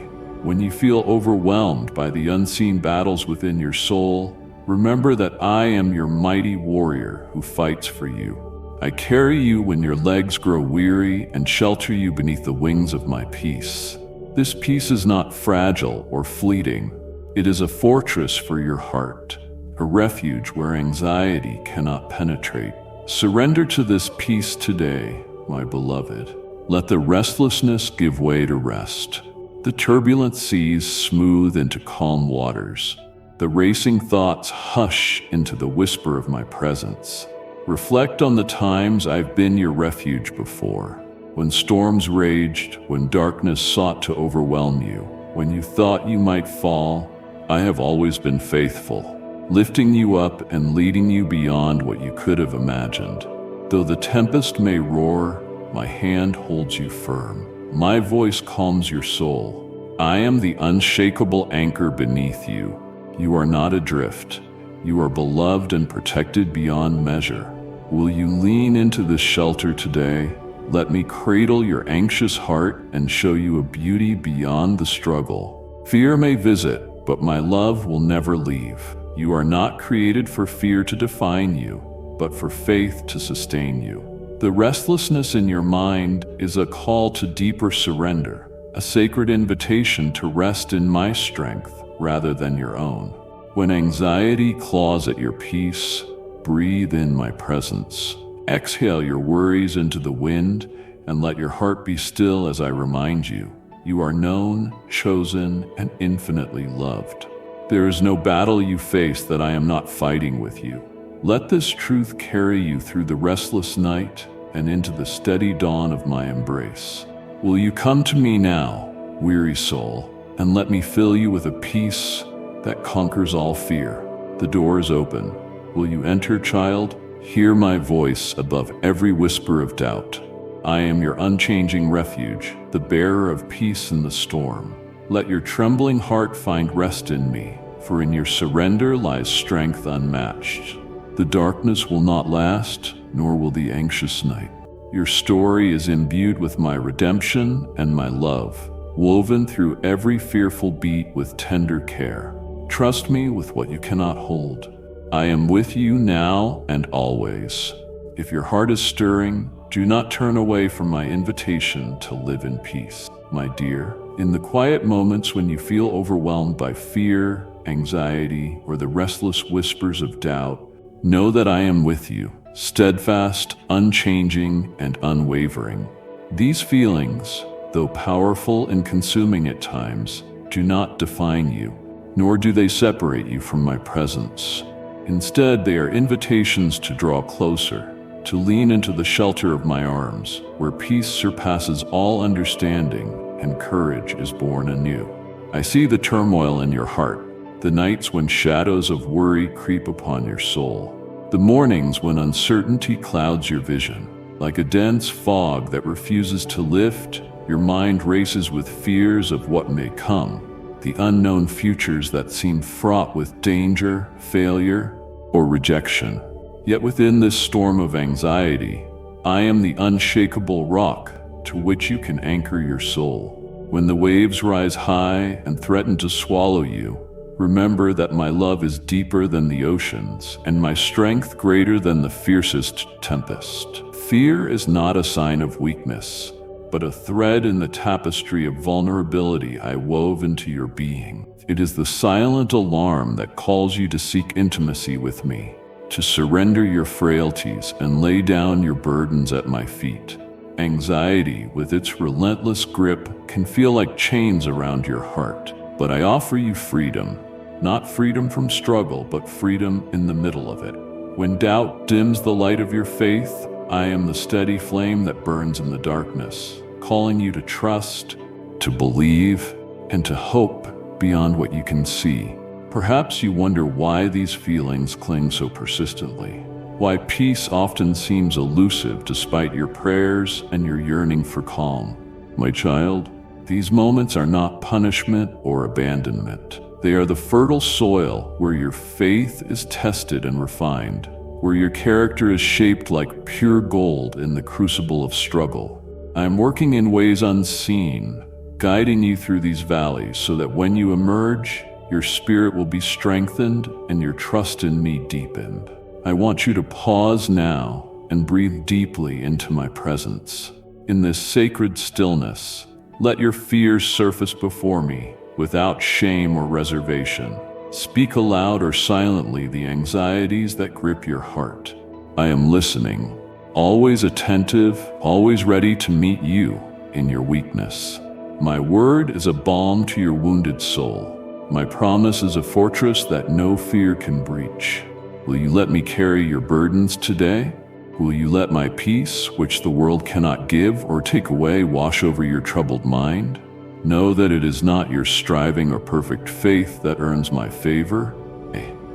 Speaker 1: When you feel overwhelmed by the unseen battles within your soul, remember that I am your mighty warrior who fights for you. I carry you when your legs grow weary and shelter you beneath the wings of my peace. This peace is not fragile or fleeting. It is a fortress for your heart, a refuge where anxiety cannot penetrate. Surrender to this peace today, my beloved. Let the restlessness give way to rest. The turbulent seas smooth into calm waters. The racing thoughts hush into the whisper of my presence. Reflect on the times I've been your refuge before. When storms raged, when darkness sought to overwhelm you, when you thought you might fall, I have always been faithful, lifting you up and leading you beyond what you could have imagined. Though the tempest may roar, my hand holds you firm. My voice calms your soul. I am the unshakable anchor beneath you. You are not adrift. You are beloved and protected beyond measure. Will you lean into this shelter today? Let me cradle your anxious heart and show you a beauty beyond the struggle. Fear may visit, but my love will never leave. You are not created for fear to define you, but for faith to sustain you. The restlessness in your mind is a call to deeper surrender, a sacred invitation to rest in my strength rather than your own. When anxiety claws at your peace, breathe in my presence. Exhale your worries into the wind and let your heart be still as I remind you. You are known, chosen, and infinitely loved. There is no battle you face that I am not fighting with you. Let this truth carry you through the restless night and into the steady dawn of my embrace. Will you come to me now, weary soul, and let me fill you with a peace that conquers all fear? The door is open. Will you enter, child? Hear my voice above every whisper of doubt. I am your unchanging refuge, the bearer of peace in the storm. Let your trembling heart find rest in me, for in your surrender lies strength unmatched. The darkness will not last, nor will the anxious night. Your story is imbued with my redemption and my love, woven through every fearful beat with tender care. Trust me with what you cannot hold. I am with you now and always. If your heart is stirring, do not turn away from my invitation to live in peace. My dear, in the quiet moments when you feel overwhelmed by fear, anxiety, or the restless whispers of doubt, know that I am with you, steadfast, unchanging, and unwavering. These feelings, though powerful and consuming at times, do not define you, nor do they separate you from my presence. Instead, they are invitations to draw closer, to lean into the shelter of my arms, where peace surpasses all understanding and courage is born anew. I see the turmoil in your heart, the nights when shadows of worry creep upon your soul, the mornings when uncertainty clouds your vision. Like a dense fog that refuses to lift, your mind races with fears of what may come, the unknown futures that seem fraught with danger, failure, or rejection. Yet within this storm of anxiety, I am the unshakable rock to which you can anchor your soul. When the waves rise high and threaten to swallow you, remember that my love is deeper than the oceans, and my strength greater than the fiercest tempest. Fear is not a sign of weakness, but a thread in the tapestry of vulnerability I wove into your being. It is the silent alarm that calls you to seek intimacy with me, to surrender your frailties and lay down your burdens at my feet. Anxiety, with its relentless grip, can feel like chains around your heart, but I offer you freedom, not freedom from struggle, but freedom in the middle of it. When doubt dims the light of your faith, I am the steady flame that burns in the darkness, calling you to trust, to believe, and to hope beyond what you can see. Perhaps you wonder why these feelings cling so persistently, why peace often seems elusive despite your prayers and your yearning for calm. My child, these moments are not punishment or abandonment. They are the fertile soil where your faith is tested and refined, where your character is shaped like pure gold in the crucible of struggle. I am working in ways unseen, guiding you through these valleys so that when you emerge, your spirit will be strengthened and your trust in me deepened. I want you to pause now and breathe deeply into my presence. In this sacred stillness, let your fears surface before me without shame or reservation. Speak aloud or silently the anxieties that grip your heart. I am listening, always attentive, always ready to meet you in your weakness. My word is a balm to your wounded soul. My promise is a fortress that no fear can breach. Will you let me carry your burdens today? Will you let my peace, which the world cannot give or take away, wash over your troubled mind? Know that it is not your striving or perfect faith that earns my favor,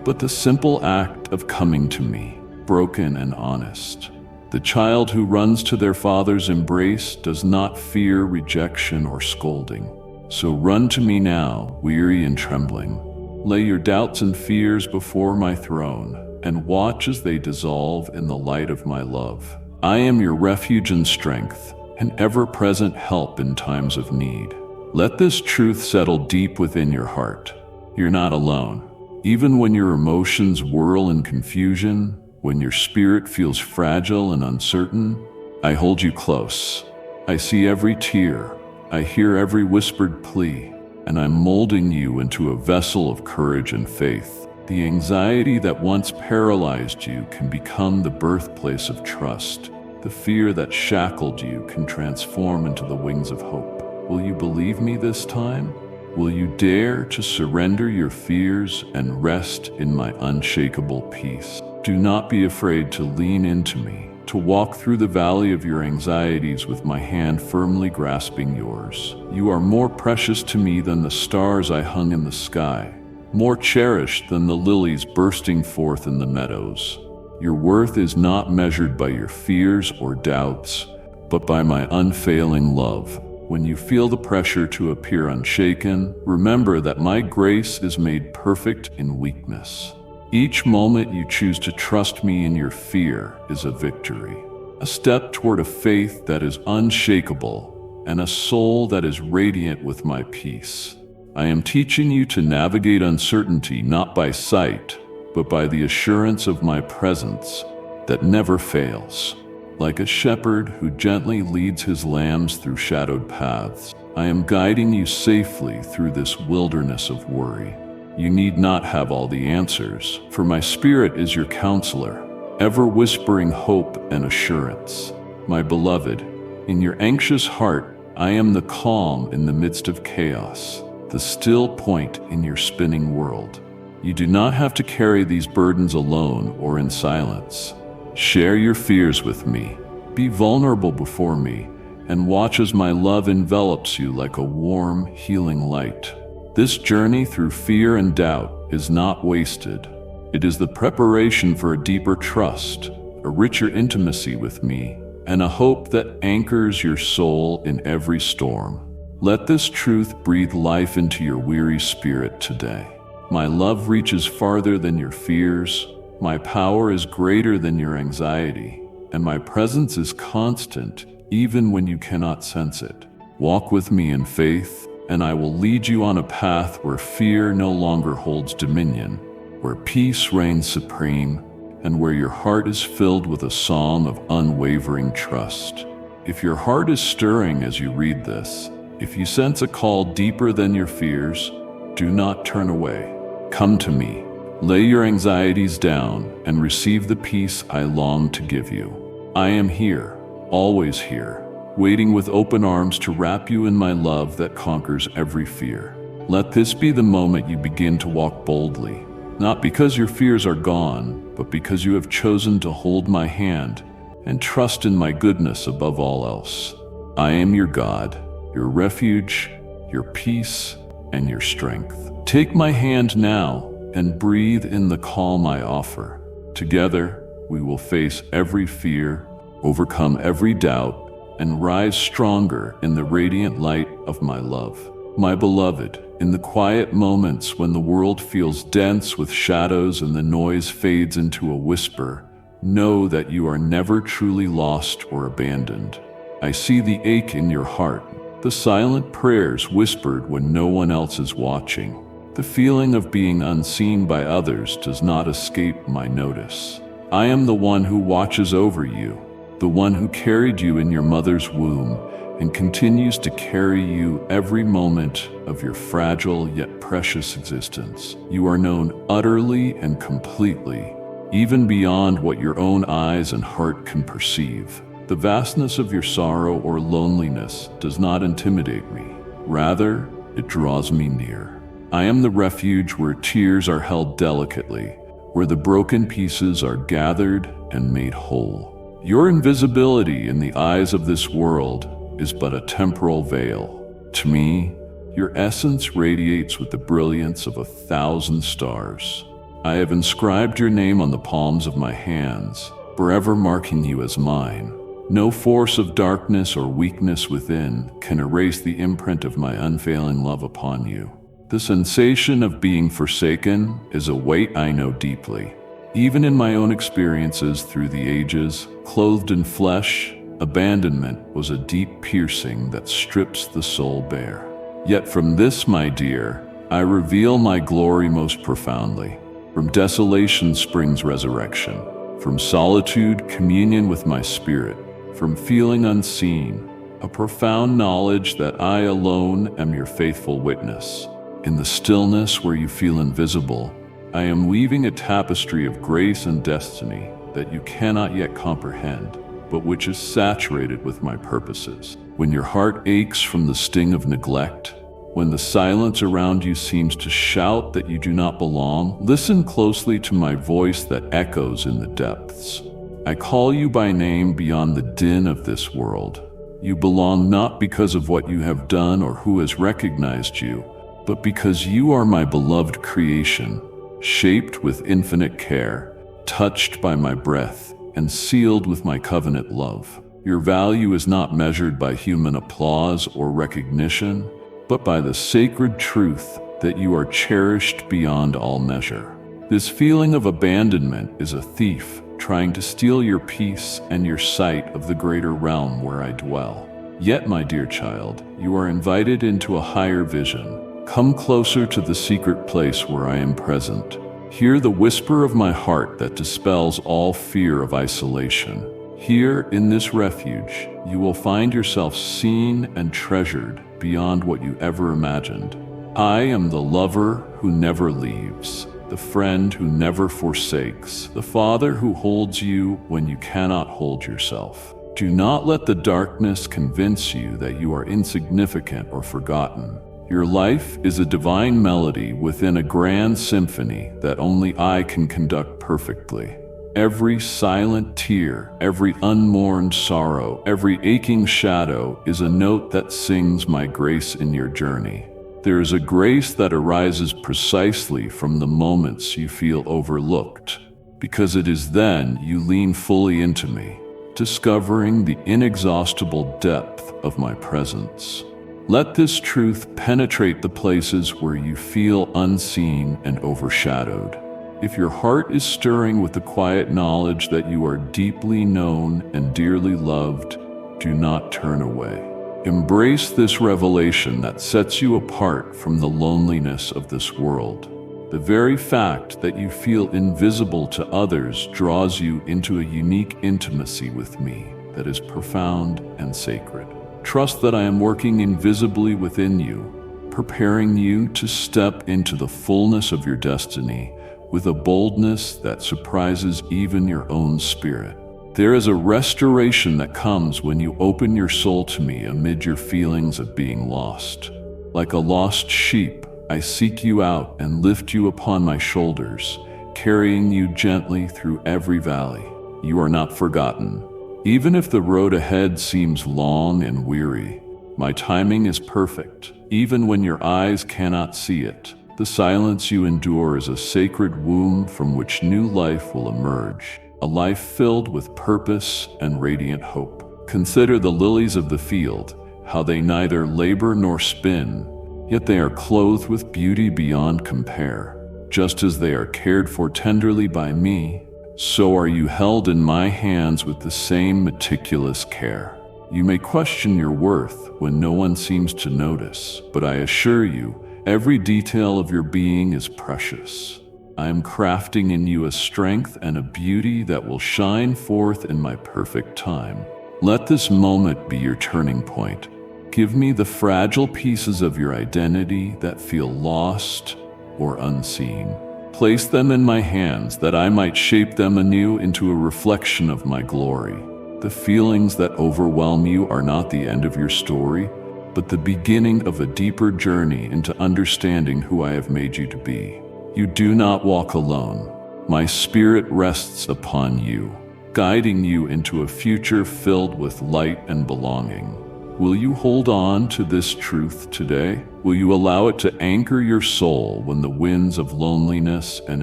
Speaker 1: but the simple act of coming to me, broken and honest. The child who runs to their father's embrace does not fear rejection or scolding. So run to me now, weary and trembling. Lay your doubts and fears before my throne, and watch as they dissolve in the light of my love. I am your refuge and strength, an ever-present help in times of need. Let this truth settle deep within your heart. You're not alone. Even when your emotions whirl in confusion, when your spirit feels fragile and uncertain, I hold you close. I see every tear. I hear every whispered plea, and I'm molding you into a vessel of courage and faith. The anxiety that once paralyzed you can become the birthplace of trust. The fear that shackled you can transform into the wings of hope. Will you believe me this time? Will you dare to surrender your fears and rest in my unshakable peace? Do not be afraid to lean into me, to walk through the valley of your anxieties with my hand firmly grasping yours. You are more precious to me than the stars I hung in the sky, more cherished than the lilies bursting forth in the meadows. Your worth is not measured by your fears or doubts, but by my unfailing love. When you feel the pressure to appear unshaken, remember that my grace is made perfect in weakness. Each moment you choose to trust me in your fear is a victory, a step toward a faith that is unshakable and a soul that is radiant with my peace. I am teaching you to navigate uncertainty not by sight, but by the assurance of my presence that never fails. Like a shepherd who gently leads his lambs through shadowed paths, I am guiding you safely through this wilderness of worry. You need not have all the answers, for my spirit is your counselor, ever whispering hope and assurance. My beloved, in your anxious heart, I am the calm in the midst of chaos, the still point in your spinning world. You do not have to carry these burdens alone or in silence. Share your fears with me, be vulnerable before me, and watch as my love envelops you like a warm, healing light. This journey through fear and doubt is not wasted. It is the preparation for a deeper trust, a richer intimacy with me, and a hope that anchors your soul in every storm. Let this truth breathe life into your weary spirit today. My love reaches farther than your fears, my power is greater than your anxiety, and my presence is constant even when you cannot sense it. Walk with me in faith, and I will lead you on a path where fear no longer holds dominion, where peace reigns supreme, and where your heart is filled with a song of unwavering trust. If your heart is stirring as you read this, if you sense a call deeper than your fears, do not turn away. Come to me, lay your anxieties down, and receive the peace I long to give you. I am here, always here, waiting with open arms to wrap you in my love that conquers every fear. Let this be the moment you begin to walk boldly, not because your fears are gone, but because you have chosen to hold my hand and trust in my goodness above all else. I am your God, your refuge, your peace, and your strength. Take my hand now and breathe in the calm I offer. Together, we will face every fear, overcome every doubt, and rise stronger in the radiant light of my love. My beloved, in the quiet moments when the world feels dense with shadows and the noise fades into a whisper, know that you are never truly lost or abandoned. I see the ache in your heart, the silent prayers whispered when no one else is watching. The feeling of being unseen by others does not escape my notice. I am the one who watches over you, the one who carried you in your mother's womb and continues to carry you every moment of your fragile yet precious existence. You are known utterly and completely, even beyond what your own eyes and heart can perceive. The vastness of your sorrow or loneliness does not intimidate me. Rather, it draws me near. I am the refuge where tears are held delicately, where the broken pieces are gathered and made whole. Your invisibility in the eyes of this world is but a temporal veil. To me, your essence radiates with the brilliance of 1,000 stars. I have inscribed your name on the palms of my hands, forever marking you as mine. No force of darkness or weakness within can erase the imprint of my unfailing love upon you. The sensation of being forsaken is a weight I know deeply. Even in my own experiences through the ages, clothed in flesh, abandonment was a deep piercing that strips the soul bare. Yet from this, my dear, I reveal my glory most profoundly. From desolation springs resurrection. From solitude, communion with my spirit. From feeling unseen, a profound knowledge that I alone am your faithful witness. In the stillness where you feel invisible, I am weaving a tapestry of grace and destiny that you cannot yet comprehend, but which is saturated with my purposes. When your heart aches from the sting of neglect, when the silence around you seems to shout that you do not belong, listen closely to my voice that echoes in the depths. I call you by name beyond the din of this world. You belong not because of what you have done or who has recognized you, but because you are my beloved creation, shaped with infinite care, touched by my breath, and sealed with my covenant love. Your value is not measured by human applause or recognition, but by the sacred truth that you are cherished beyond all measure. This feeling of abandonment is a thief trying to steal your peace and your sight of the greater realm where I dwell. Yet, my dear child, you are invited into a higher vision. Come closer to the secret place where I am present. Hear the whisper of my heart that dispels all fear of isolation. Here, in this refuge, you will find yourself seen and treasured beyond what you ever imagined. I am the lover who never leaves, the friend who never forsakes, the Father who holds you when you cannot hold yourself. Do not let the darkness convince you that you are insignificant or forgotten. Your life is a divine melody within a grand symphony that only I can conduct perfectly. Every silent tear, every unmourned sorrow, every aching shadow is a note that sings my grace in your journey. There is a grace that arises precisely from the moments you feel overlooked, because it is then you lean fully into me, discovering the inexhaustible depth of my presence. Let this truth penetrate the places where you feel unseen and overshadowed. If your heart is stirring with the quiet knowledge that you are deeply known and dearly loved, do not turn away. Embrace this revelation that sets you apart from the loneliness of this world. The very fact that you feel invisible to others draws you into a unique intimacy with me that is profound and sacred. Trust that I am working invisibly within you, preparing you to step into the fullness of your destiny with a boldness that surprises even your own spirit. There is a restoration that comes when you open your soul to me amid your feelings of being lost. Like a lost sheep, I seek you out and lift you upon my shoulders, carrying you gently through every valley. You are not forgotten. Even if the road ahead seems long and weary, my timing is perfect, even when your eyes cannot see it. The silence you endure is a sacred womb from which new life will emerge, a life filled with purpose and radiant hope. Consider the lilies of the field, how they neither labor nor spin, yet they are clothed with beauty beyond compare. Just as they are cared for tenderly by me, so are you held in my hands with the same meticulous care. You may question your worth when no one seems to notice, but I assure you, every detail of your being is precious. I am crafting in you a strength and a beauty that will shine forth in my perfect time. Let this moment be your turning point. Give me the fragile pieces of your identity that feel lost or unseen. Place them in my hands that I might shape them anew into a reflection of my glory. The feelings that overwhelm you are not the end of your story, but the beginning of a deeper journey into understanding who I have made you to be. You do not walk alone. My spirit rests upon you, guiding you into a future filled with light and belonging. Will you hold on to this truth today? Will you allow it to anchor your soul when the winds of loneliness and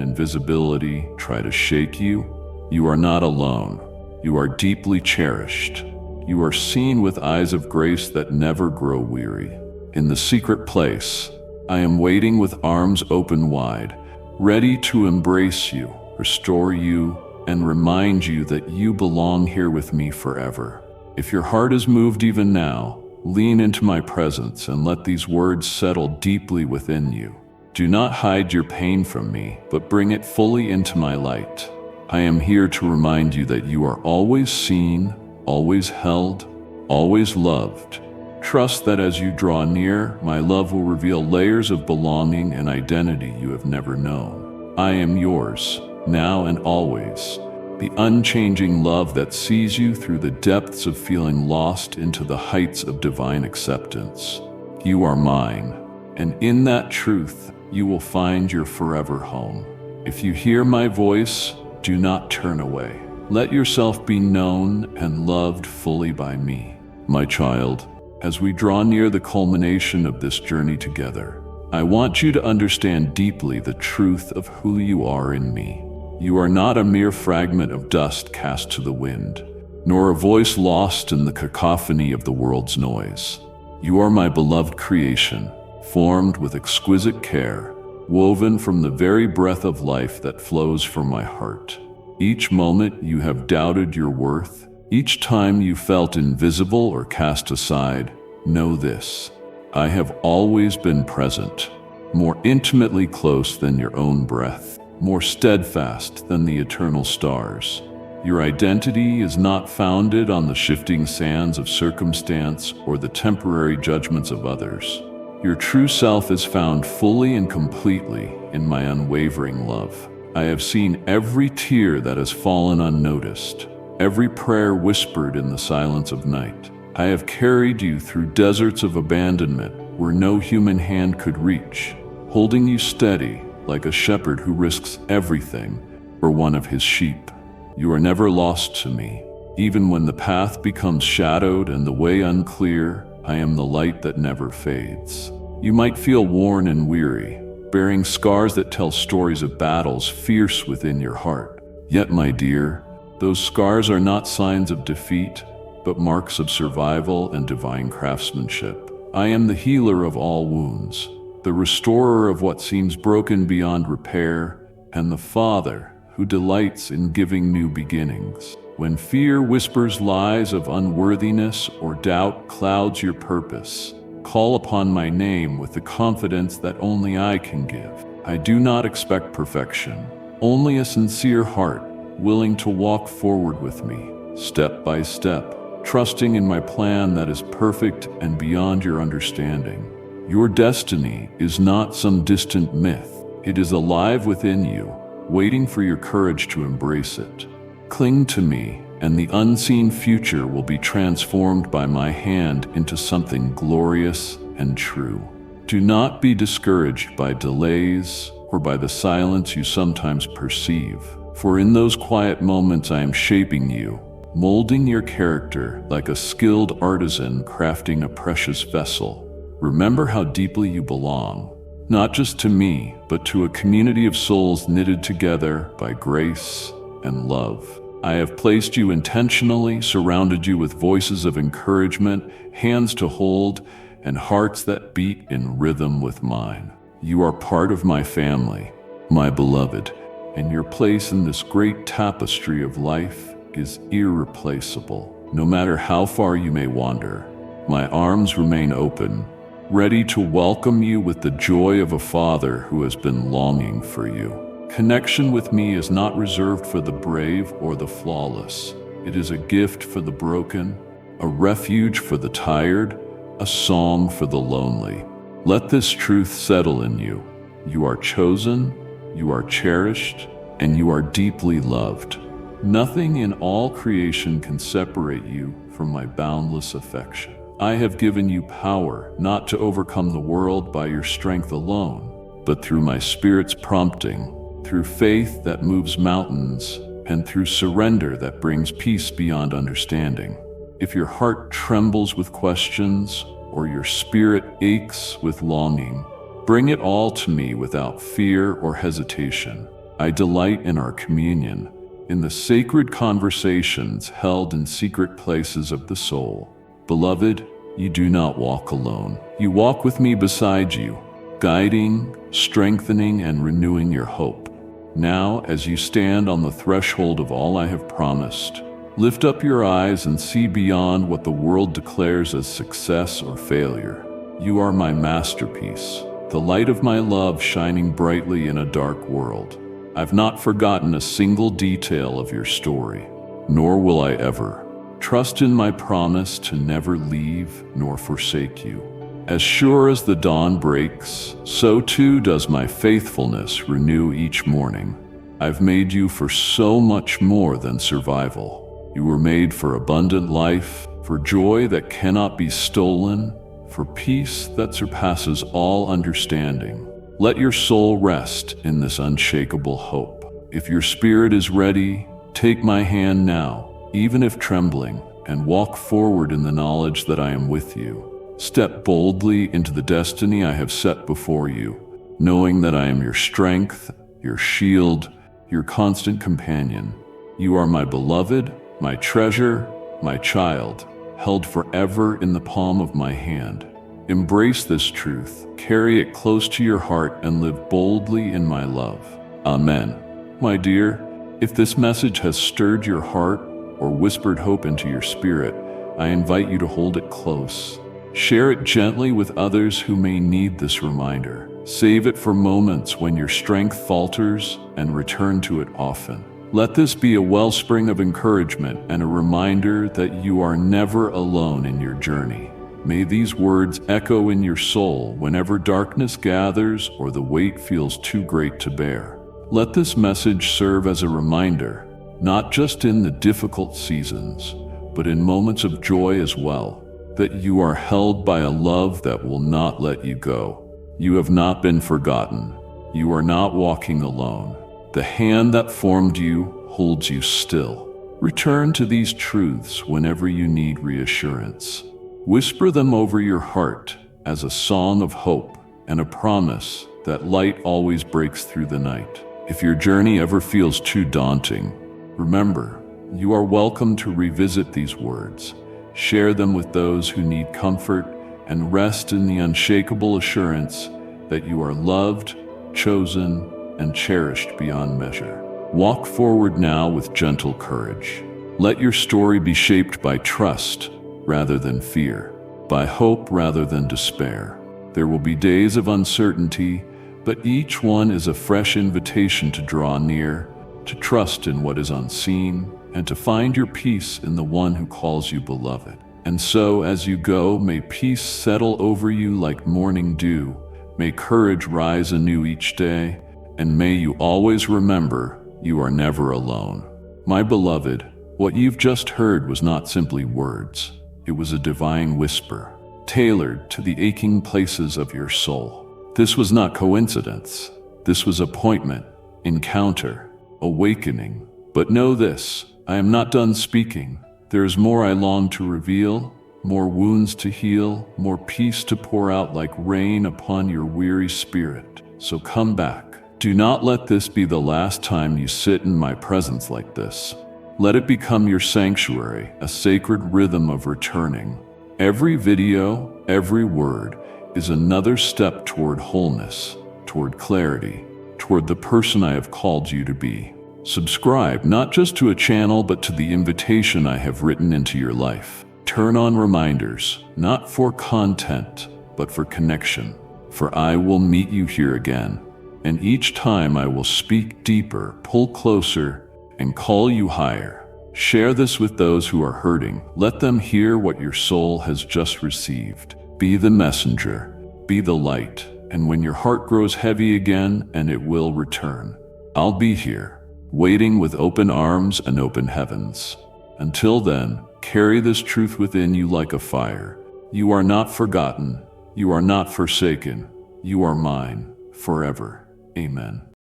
Speaker 1: invisibility try to shake you? You are not alone. You are deeply cherished. You are seen with eyes of grace that never grow weary. In the secret place, I am waiting with arms open wide, ready to embrace you, restore you, and remind you that you belong here with me forever. If your heart is moved even now, lean into my presence and let these words settle deeply within you. Do not hide your pain from me, but bring it fully into my light. I am here to remind you that you are always seen, always held, always loved. Trust that as you draw near, my love will reveal layers of belonging and identity you have never known. I am yours, now and always. The unchanging love that sees you through the depths of feeling lost into the heights of divine acceptance. You are mine, and in that truth, you will find your forever home. If you hear my voice, do not turn away. Let yourself be known and loved fully by me. My child, as we draw near the culmination of this journey together, I want you to understand deeply the truth of who you are in me. You are not a mere fragment of dust cast to the wind, nor a voice lost in the cacophony of the world's noise. You are my beloved creation, formed with exquisite care, woven from the very breath of life that flows from my heart. Each moment you have doubted your worth, each time you felt invisible or cast aside, know this: I have always been present, more intimately close than your own breath, more steadfast than the eternal stars. Your identity is not founded on the shifting sands of circumstance or the temporary judgments of others. Your true self is found fully and completely in my unwavering love. I have seen every tear that has fallen unnoticed, every prayer whispered in the silence of night. I have carried you through deserts of abandonment where no human hand could reach, holding you steady like a shepherd who risks everything for one of his sheep. You are never lost to me. Even when the path becomes shadowed and the way unclear, I am the light that never fades. You might feel worn and weary, bearing scars that tell stories of battles fierce within your heart. Yet, my dear, those scars are not signs of defeat, but marks of survival and divine craftsmanship. I am the healer of all wounds, the restorer of what seems broken beyond repair, and the Father who delights in giving new beginnings. When fear whispers lies of unworthiness or doubt clouds your purpose, call upon my name with the confidence that only I can give. I do not expect perfection, only a sincere heart willing to walk forward with me, step by step, trusting in my plan that is perfect and beyond your understanding. Your destiny is not some distant myth. It is alive within you, waiting for your courage to embrace it. Cling to me, and the unseen future will be transformed by my hand into something glorious and true. Do not be discouraged by delays or by the silence you sometimes perceive, for in those quiet moments I am shaping you, molding your character like a skilled artisan crafting a precious vessel. Remember how deeply you belong, not just to me, but to a community of souls knitted together by grace and love. I have placed you intentionally, surrounded you with voices of encouragement, hands to hold, and hearts that beat in rhythm with mine. You are part of my family, my beloved, and your place in this great tapestry of life is irreplaceable. No matter how far you may wander, my arms remain open, ready to welcome you with the joy of a father who has been longing for you. Connection with me is not reserved for the brave or the flawless. It is a gift for the broken, a refuge for the tired, a song for the lonely. Let this truth settle in you. You are chosen, you are cherished, and you are deeply loved. Nothing in all creation can separate you from my boundless affection. I have given you power not to overcome the world by your strength alone, but through my Spirit's prompting, through faith that moves mountains, and through surrender that brings peace beyond understanding. If your heart trembles with questions, or your spirit aches with longing, bring it all to me without fear or hesitation. I delight in our communion, in the sacred conversations held in secret places of the soul. Beloved, you do not walk alone. You walk with me beside you, guiding, strengthening, and renewing your hope. Now, as you stand on the threshold of all I have promised, lift up your eyes and see beyond what the world declares as success or failure. You are my masterpiece, the light of my love shining brightly in a dark world. I've not forgotten a single detail of your story, nor will I ever. Trust in my promise to never leave nor forsake you. As sure as the dawn breaks, so too does my faithfulness renew each morning. I've made you for so much more than survival. You were made for abundant life, for joy that cannot be stolen, for peace that surpasses all understanding. Let your soul rest in this unshakable hope. If your spirit is ready, take my hand now, even if trembling, and walk forward in the knowledge that I am with you. Step boldly into the destiny I have set before you, knowing that I am your strength, your shield, your constant companion. You are my beloved, my treasure, my child, held forever in the palm of my hand. Embrace this truth, carry it close to your heart, and live boldly in my love. Amen. My dear, if this message has stirred your heart or whispered hope into your spirit, I invite you to hold it close. Share it gently with others who may need this reminder. Save it for moments when your strength falters and return to it often. Let this be a wellspring of encouragement and a reminder that you are never alone in your journey. May these words echo in your soul whenever darkness gathers or the weight feels too great to bear. Let this message serve as a reminder, not just in the difficult seasons, but in moments of joy as well, that you are held by a love that will not let you go. You have not been forgotten. You are not walking alone. The hand that formed you holds you still. Return to these truths whenever you need reassurance. Whisper them over your heart as a song of hope and a promise that light always breaks through the night. If your journey ever feels too daunting, remember, you are welcome to revisit these words. Share them with those who need comfort and rest in the unshakable assurance that you are loved, chosen, and cherished beyond measure. Walk forward now with gentle courage. Let your story be shaped by trust rather than fear, by hope rather than despair. There will be days of uncertainty, but each one is a fresh invitation to draw near, to trust in what is unseen, and to find your peace in the one who calls you beloved. And so, as you go, may peace settle over you like morning dew, may courage rise anew each day, and may you always remember you are never alone. My beloved, what you've just heard was not simply words. It was a divine whisper, tailored to the aching places of your soul. This was not coincidence. This was appointment, encounter, awakening. But know this, I am not done speaking. There is more I long to reveal, more wounds to heal, more peace to pour out like rain upon your weary spirit. So come back. Do not let this be the last time you sit in my presence like this. Let it become your sanctuary, a sacred rhythm of returning. Every video, every word is another step toward wholeness, toward clarity, toward the person I have called you to be. Subscribe not just to a channel, but to the invitation I have written into your life. Turn on reminders, not for content, but for connection. For I will meet you here again, and each time I will speak deeper, pull closer, and call you higher. Share this with those who are hurting. Let them hear what your soul has just received. Be the messenger, be the light, and when your heart grows heavy again, and it will return, I'll be here, waiting with open arms and open heavens. Until then, carry this truth within you like a fire. You are not forgotten. You are not forsaken. You are mine forever. Amen.